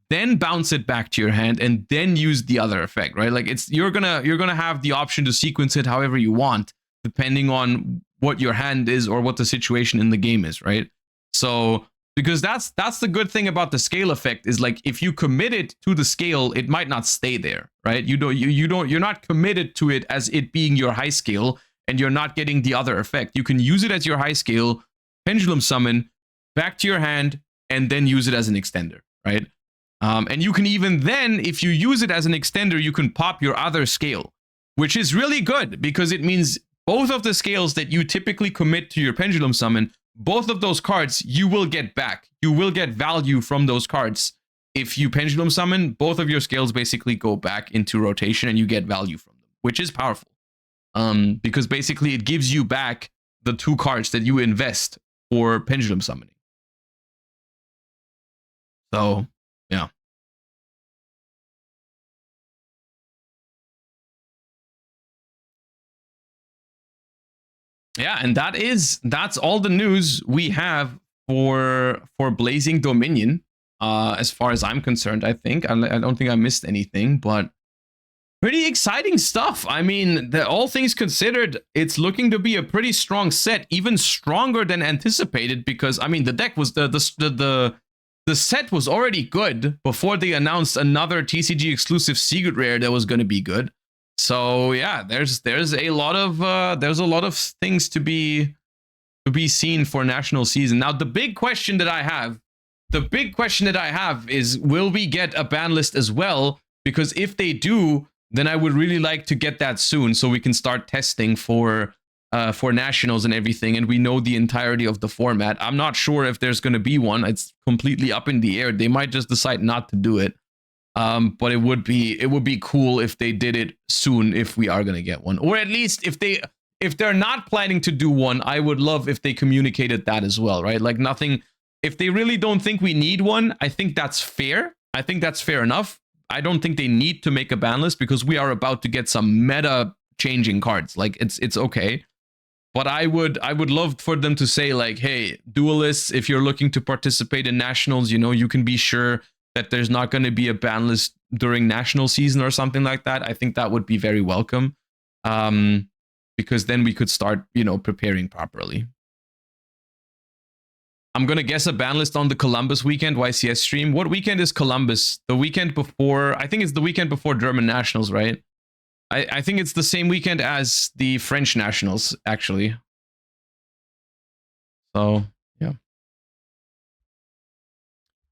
then bounce it back to your hand and then use the other effect, right? Like you're gonna have the option to sequence it however you want, depending on what your hand is or what the situation in the game is, right? So because that's the good thing about the scale effect is, like, if you commit it to the scale, it might not stay there, right? You're not committed to it as it being your high scale, and you're not getting the other effect. You can use it as your high scale, Pendulum Summon, back to your hand, and then use it as an extender, right? And you can even then, if you use it as an extender, you can pop your other scale, which is really good because it means both of the scales that you typically commit to your Pendulum Summon, both of those cards you will get back. You will get value from those cards if you pendulum summon, both of your scales basically go back into rotation and you get value from them, which is powerful. Because basically it gives you back the 2 cards that you invest for pendulum summoning. So, yeah. Yeah, and that's all the news we have for Blazing Dominion. As far as I'm concerned, I think I don't think I missed anything, but pretty exciting stuff. I mean, all things considered, it's looking to be a pretty strong set, even stronger than anticipated. Because I mean, the deck was the set was already good before they announced another TCG exclusive secret rare that was going to be good. So yeah, there's a lot of things to be seen for national season. Now the big question that I have is, will we get a ban list as well? Because if they do, then I would really like to get that soon so we can start testing for nationals and everything, and we know the entirety of the format. I'm not sure if there's going to be one. It's completely up in the air. They might just decide not to do it. But it would be cool if they did it soon, if we are going to get one. Or at least if they're not planning to do one, I would love if they communicated that as well, right? Like nothing, if they really don't think we need one, I think that's fair. I think that's fair enough. I don't think they need to make a ban list because we are about to get some meta changing cards. Like it's okay. But I would love for them to say like, hey, duelists, if you're looking to participate in nationals, you know, you can be sure that there's not going to be a ban list during national season or something like that. I think that would be very welcome. Because then we could start, you know, preparing properly. I'm going to guess a ban list on the Columbus weekend YCS stream. What weekend is Columbus? The weekend before, I think it's the weekend before German nationals, right? I think it's the same weekend as the French nationals, actually. So, yeah.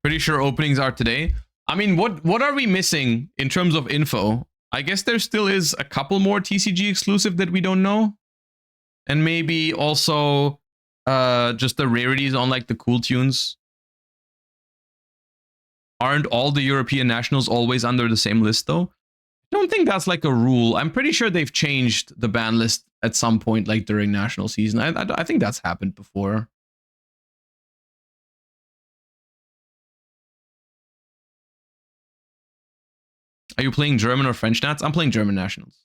Pretty sure openings are today. I mean, what are we missing in terms of info? I guess there still is a couple more TCG exclusive that we don't know. And maybe also just the rarities on like the cool tunes. Aren't all the European nationals always under the same list though? I don't think that's like a rule. I'm pretty sure they've changed the ban list at some point, like during national season. I think that's happened before. Are you playing German or French nats? I'm playing German nationals.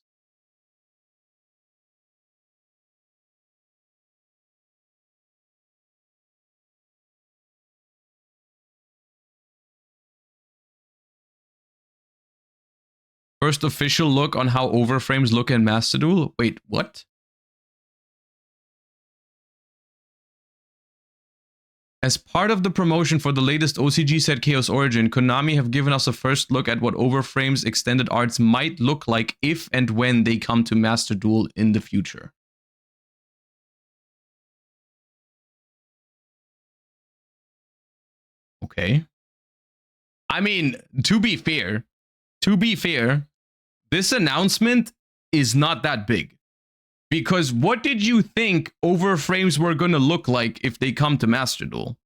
First official look on how overframes look in Master Duel. Wait, what? As part of the promotion for the latest OCG set Chaos Origin, Konami have given us a first look at what Overframes extended arts might look like if and when they come to Master Duel in the future. Okay. I mean, to be fair, this announcement is not that big. Because what did you think Overframes were going to look like if they come to Master Duel?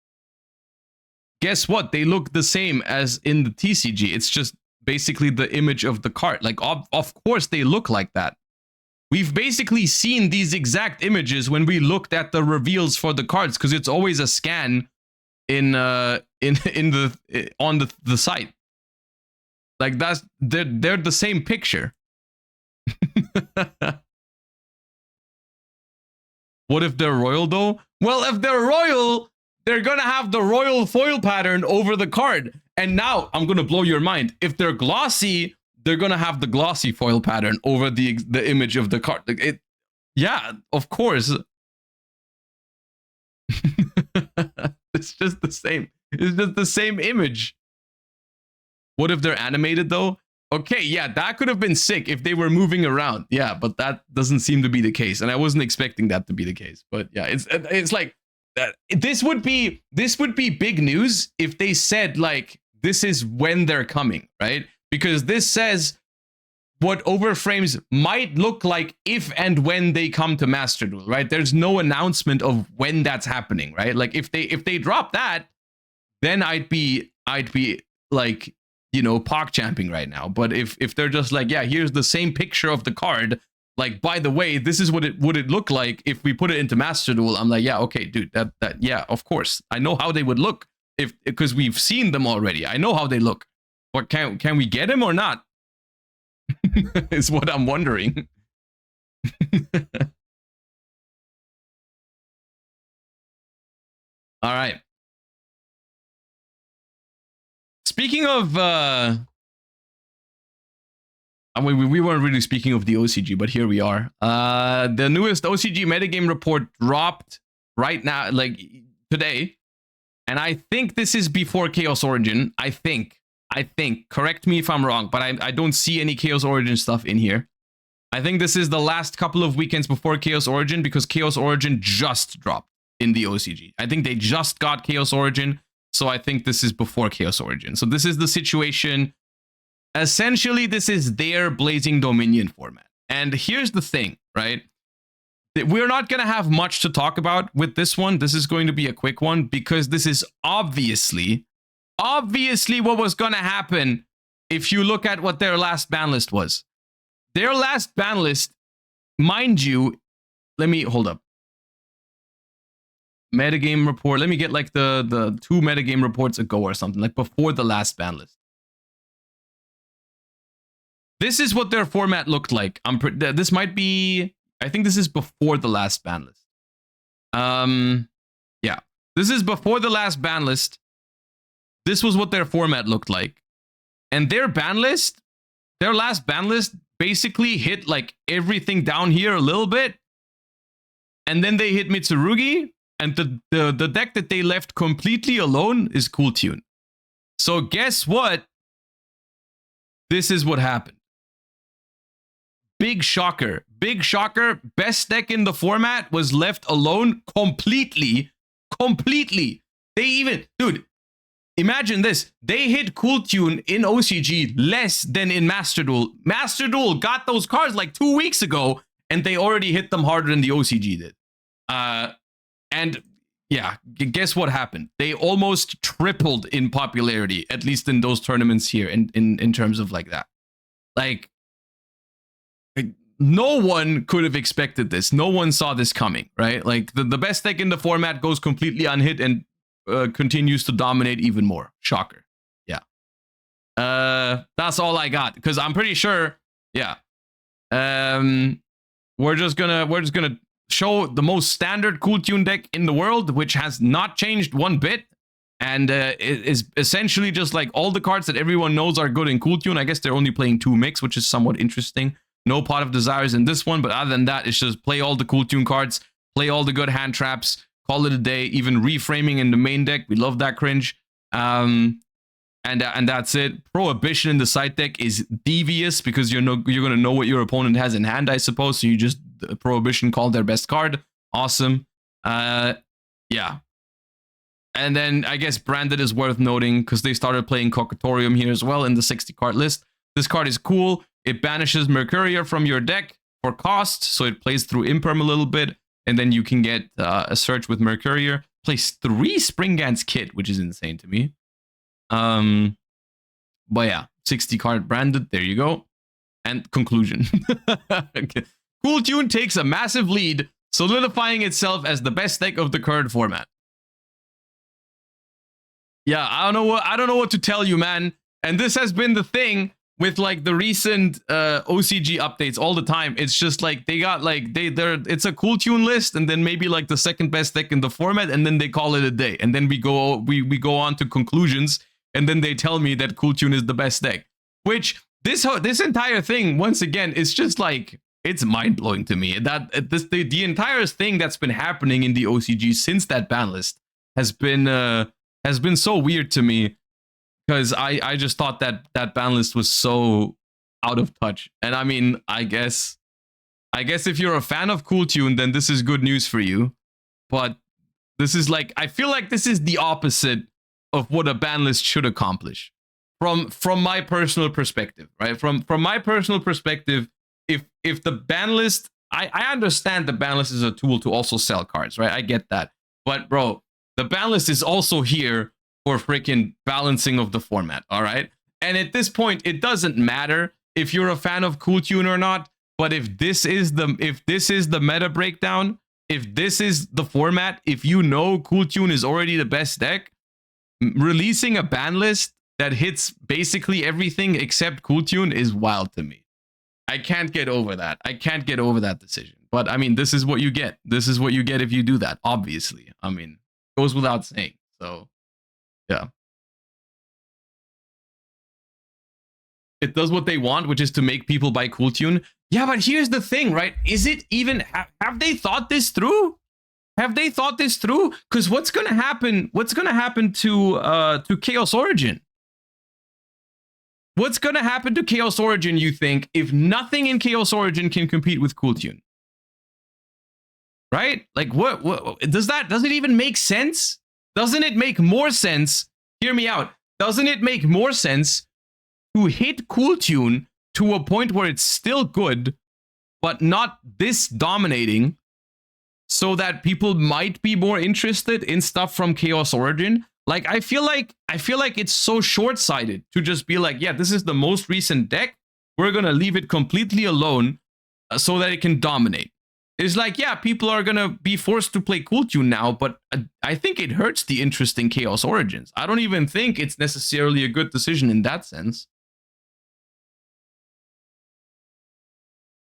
Guess what? They look the same as in the TCG. It's just basically the image of the card. Like, of course they look like that. We've basically seen these exact images when we looked at the reveals for the cards, because it's always a scan on the site. Like they're the same picture. What if they're royal though? Well, if they're royal, they're gonna have the royal foil pattern over the card. And now I'm gonna blow your mind. If they're glossy, they're gonna have the glossy foil pattern over the image of the card. Yeah, of course. It's just the same. It's just the same image. What if they're animated though? Okay, yeah, that could have been sick if they were moving around. Yeah, but that doesn't seem to be the case, and I wasn't expecting that to be the case. But yeah, it's like this would be big news if they said like this is when they're coming, right? Because this says what Overframes might look like if and when they come to Master Duel, right? There's no announcement of when that's happening, right? Like if they drop that, then I'd be like, you know, POC champing right now. But if they're just like, yeah, here's the same picture of the card, like, by the way, this is what it would look like if we put it into Master Duel. I'm like, yeah, okay, dude, that yeah, of course, I know how they would look because we've seen them already. I know how they look. But can we get him or not? Is what I'm wondering. All right. Speaking of, I mean, we weren't really speaking of the OCG, but here we are. The newest OCG Metagame Report dropped right now, like today. And I think this is before Chaos Origin. I think. Correct me if I'm wrong, but I don't see any Chaos Origin stuff in here. I think this is the last couple of weekends before Chaos Origin because Chaos Origin just dropped in the OCG. I think they just got Chaos Origin, so I think this is before Chaos Origin. So this is the situation. Essentially, this is their Blazing Dominion format. And here's the thing, right? We're not going to have much to talk about with this one. This is going to be a quick one because this is obviously what was going to happen if you look at what their last ban list was. Their last ban list, mind you, let me hold up. Metagame report. Let me get like the 2 metagame reports ago or something, like before the last ban list. This is what their format looked like. This might be, I think this is before the last ban list. Yeah, this is before the last ban list. This was what their format looked like. And their ban list, their last ban list basically hit like everything down here a little bit. And then they hit Mitsurugi. And the deck that they left completely alone is Cool Tune. So guess what? This is what happened. Big shocker. Big shocker. Best deck in the format was left alone completely. They even, dude, imagine this. They hit Cool Tune in OCG less than in Master Duel. Master Duel got those cards like 2 weeks ago, and they already hit them harder than the OCG did. And yeah, guess what happened? They almost tripled in popularity, at least in those tournaments here, in terms of like that. Like, no one could have expected this. No one saw this coming, right? Like, the best deck in the format goes completely unhit and continues to dominate even more. Shocker. Yeah. That's all I got, because I'm pretty sure, yeah. We're just gonna show the most standard Cool Tune deck in the world, which has not changed one bit, and it is essentially just like all the cards that everyone knows are good in Cool Tune. I guess they're only playing 2 mix, which is somewhat interesting. No Pot of Desires in this one, but other than that, it's just play all the Cool Tune cards, play all the good hand traps, call it a day. Even reframing in the main deck, we love that cringe. And that's it. Prohibition in the side deck is devious because you're gonna know what your opponent has in hand, I suppose. So you just Prohibition called their best card. Awesome. Yeah. And then I guess Branded is worth noting because they started playing Cocatorium here as well in the 60 card list. This card is cool. It banishes Mercurier from your deck for cost, so it plays through Imperm a little bit, and then you can get a search with Mercurier. Plays 3 Springans Kit, which is insane to me. But yeah, 60 card Branded, there you go. And conclusion. Okay. Cool Tune takes a massive lead, solidifying itself as the best deck of the current format. Yeah, I don't know what to tell you, man. And this has been the thing with like the recent OCG updates all the time. It's just like they got like it's a Cool Tune list, and then maybe like the second best deck in the format, and then they call it a day. And then we go on to conclusions, and then they tell me that Cool Tune is the best deck. Which this entire thing, once again, is just like, it's mind-blowing to me that the entire thing that's been happening in the OCG since that ban list has been so weird to me, because I just thought that ban list was so out of touch. And I mean, I guess if you're a fan of Cool Tune, then this is good news for you. But this is like, I feel like this is the opposite of what a ban list should accomplish. From my personal perspective, right? From my personal perspective, if the ban list, I understand the ban list is a tool to also sell cards, right? I get that. But bro, the ban list is also here for freaking balancing of the format, all right? And at this point, it doesn't matter if you're a fan of Cool Tune or not, but if this is the meta breakdown, if this is the format, if you know Cool Tune is already the best deck, releasing a ban list that hits basically everything except Cool Tune is wild to me. I can't get over that. I can't get over that decision. But I mean, this is what you get. This is what you get if you do that, obviously. I mean, it goes without saying. So, yeah. It does what they want, which is to make people buy Cool Tune. Yeah, but here's the thing, right? Is it even... Have they thought this through? Have they thought this through? Because what's going to happen? What's going to happen to Chaos Origin? What's going to happen to Chaos Origin, you think, if nothing in Chaos Origin can compete with Cool Tune? Right? Like, what does it even make sense? Doesn't it make more sense? Hear me out. Doesn't it make more sense to hit Cool Tune to a point where it's still good, but not this dominating, so that people might be more interested in stuff from Chaos Origin? Like, I feel like it's so short-sighted to just be like, yeah, this is the most recent deck. We're going to leave it completely alone so that it can dominate. It's like, yeah, people are going to be forced to play Cool Tune now, but I think it hurts the interest in Chaos Origins. I don't even think it's necessarily a good decision in that sense.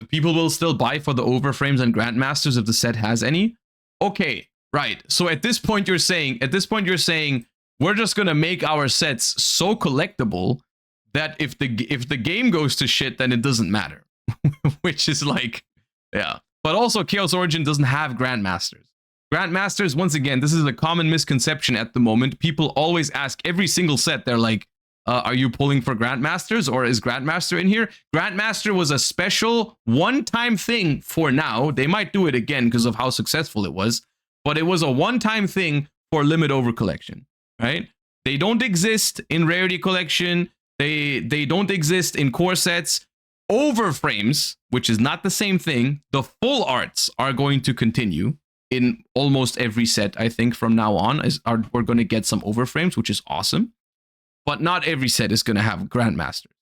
People will still buy for the Overframes and Grandmasters if the set has any. Okay, right. So at this point you're saying we're just gonna make our sets so collectible that if the game goes to shit, then it doesn't matter. Which is like, yeah. But also Chaos Origin doesn't have Grandmasters. Grandmasters, once again, this is a common misconception at the moment. People always ask every single set, they're like, are you pulling for Grandmasters, or is Grandmaster in here? Grandmaster was a special one-time thing for now. They might do it again because of how successful it was, but it was a one-time thing for limit over collection, right? They don't exist in Rarity Collection. They don't exist in core sets. Overframes, which is not the same thing, the full arts are going to continue in almost every set, I think, from now on. We're going to get some Overframes, which is awesome. But not every set is going to have Grandmasters.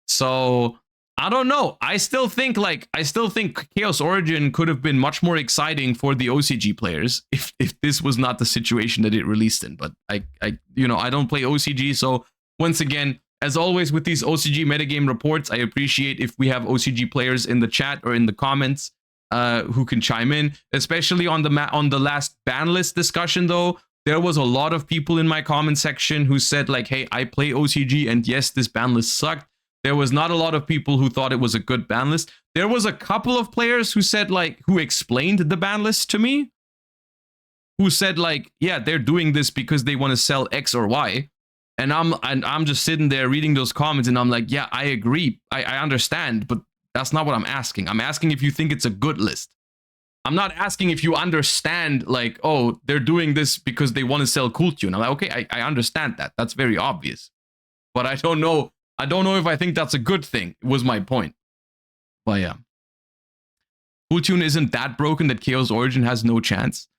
So, I don't know. I still think Chaos Origin could have been much more exciting for the OCG players if this was not the situation that it released in. But I don't play OCG, so once again, as always with these OCG Metagame Reports, I appreciate if we have OCG players in the chat or in the comments who can chime in, especially on the last ban list discussion though. There was a lot of people in my comment section who said like, hey, I play OCG and yes, this ban list sucked. There was not a lot of people who thought it was a good ban list. There was a couple of players who said like, who explained the ban list to me, who said like, yeah, they're doing this because they want to sell X or Y. And I'm just sitting there reading those comments and I'm like, yeah, I agree. I understand, but that's not what I'm asking. I'm asking if you think it's a good list. I'm not asking if you understand, like, oh, they're doing this because they want to sell Cool Tune. I'm like, okay, I understand that. That's very obvious. But I don't know if I think that's a good thing, was my point. But yeah. Cool Tune isn't that broken that Chaos Origin has no chance.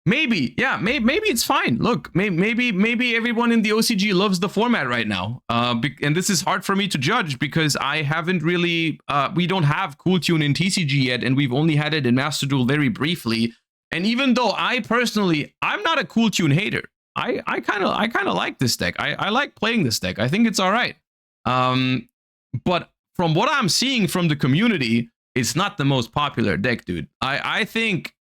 Maybe, yeah, maybe it's fine. Look, maybe everyone in the OCG loves the format right now. And this is hard for me to judge because I haven't really, we don't have Cool Tune in TCG yet, and we've only had it in Master Duel very briefly. And even though I'm not a Cool Tune hater. I kind of like this deck. I like playing this deck. I think it's all right. But from what I'm seeing from the community, it's not the most popular deck, dude. I think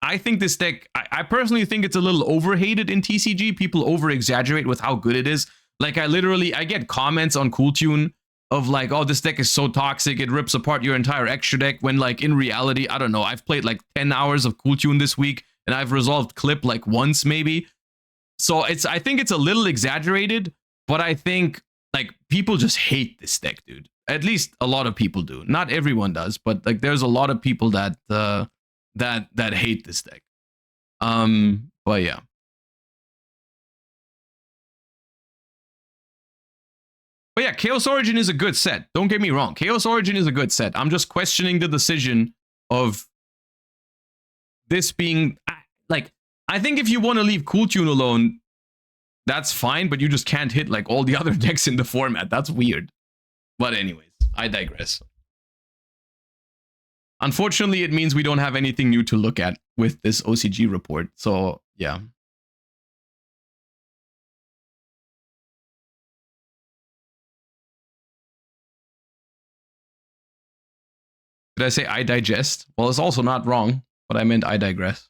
this deck, I personally think it's a little overhated in TCG. People over-exaggerate with how good it is. Like, I get comments on Cool Tune of like, oh, this deck is so toxic, it rips apart your entire extra deck, when like in reality, I don't know, I've played like 10 hours of Cool Tune this week, and I've resolved Clip like once maybe. So I think it's a little exaggerated, but I think like people just hate this deck, dude. At least a lot of people do. Not everyone does, but like there's a lot of people that hate this deck. But yeah. But yeah, Chaos Origin is a good set. Don't get me wrong. Chaos Origin is a good set. I'm just questioning the decision of this being like, I think if you want to leave Cool Tune alone, that's fine, but you just can't hit like all the other decks in the format. That's weird. But anyways, I digress. Unfortunately, it means we don't have anything new to look at with this OCG report. So, yeah. Did I say I digest? Well, it's also not wrong, but I meant I digress.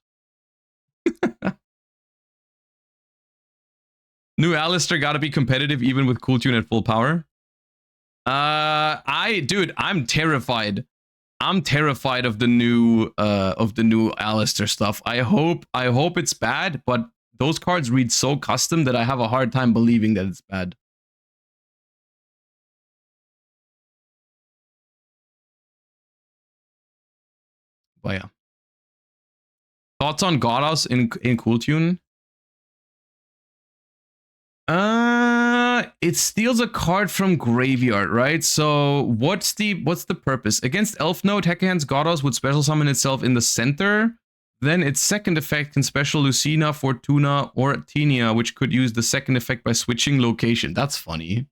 New Alistair gotta be competitive even with Cool Tune at full power. Dude, I'm terrified. I'm terrified of the new Alistair stuff. I hope it's bad, but those cards read so custom that I have a hard time believing that it's bad. But yeah. Thoughts on Godos in Cool Tune? It steals a card from graveyard, right? So what's the purpose? Against Elf Note, Hekahan's Godos would special summon itself in the center. Then its second effect can special Lucina, Fortuna, or Tenia, which could use the second effect by switching location. That's funny.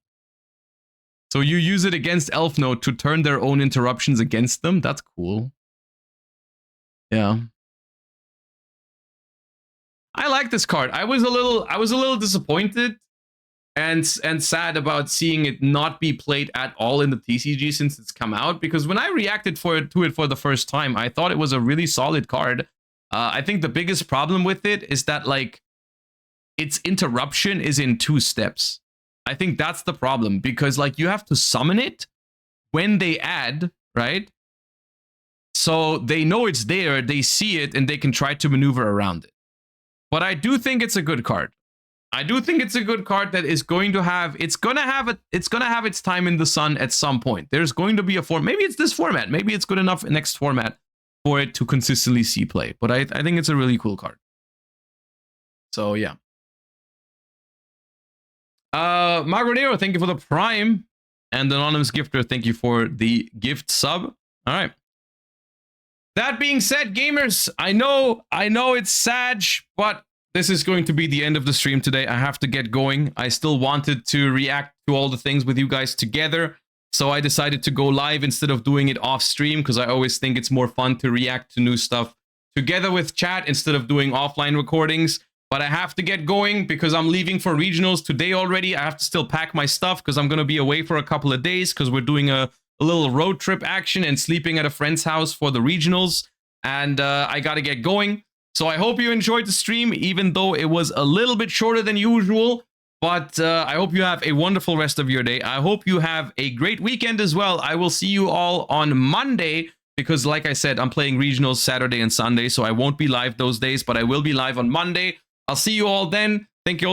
So you use it against Elf Note to turn their own interruptions against them. That's cool. Yeah. I like this card. I was a little disappointed and sad about seeing it not be played at all in the TCG since it's come out, because when I reacted to it for the first time, I thought it was a really solid card. I think the biggest problem with it is that like its interruption is in 2 steps. I think that's the problem, because like you have to summon it when they add, right? So they know it's there, they see it, and they can try to maneuver around it. But I do think it's a good card. I do think it's a good card that is going to have, it's gonna have its time in the sun at some point. There's going to be a form. Maybe it's this format. Maybe it's good enough in next format for it to consistently see play. But I think it's a really cool card. So yeah. Magronero, thank you for the Prime. And Anonymous Gifter, thank you for the gift sub. All right. That being said, gamers, I know it's sad, but this is going to be the end of the stream today. I have to get going. I still wanted to react to all the things with you guys together, so I decided to go live instead of doing it off stream, because I always think it's more fun to react to new stuff together with chat instead of doing offline recordings. But I have to get going because I'm leaving for regionals today already. I have to still pack my stuff because I'm going to be away for a couple of days because we're doing a little road trip action and sleeping at a friend's house for the regionals, and I gotta get going. So I hope you enjoyed the stream, even though it was a little bit shorter than usual, but I hope you have a wonderful rest of your day. I hope you have a great weekend as well. I will see you all on Monday, because like I said, I'm playing regionals Saturday and Sunday, so I won't be live those days, but I will be live on Monday. I'll see you all then. Thank you all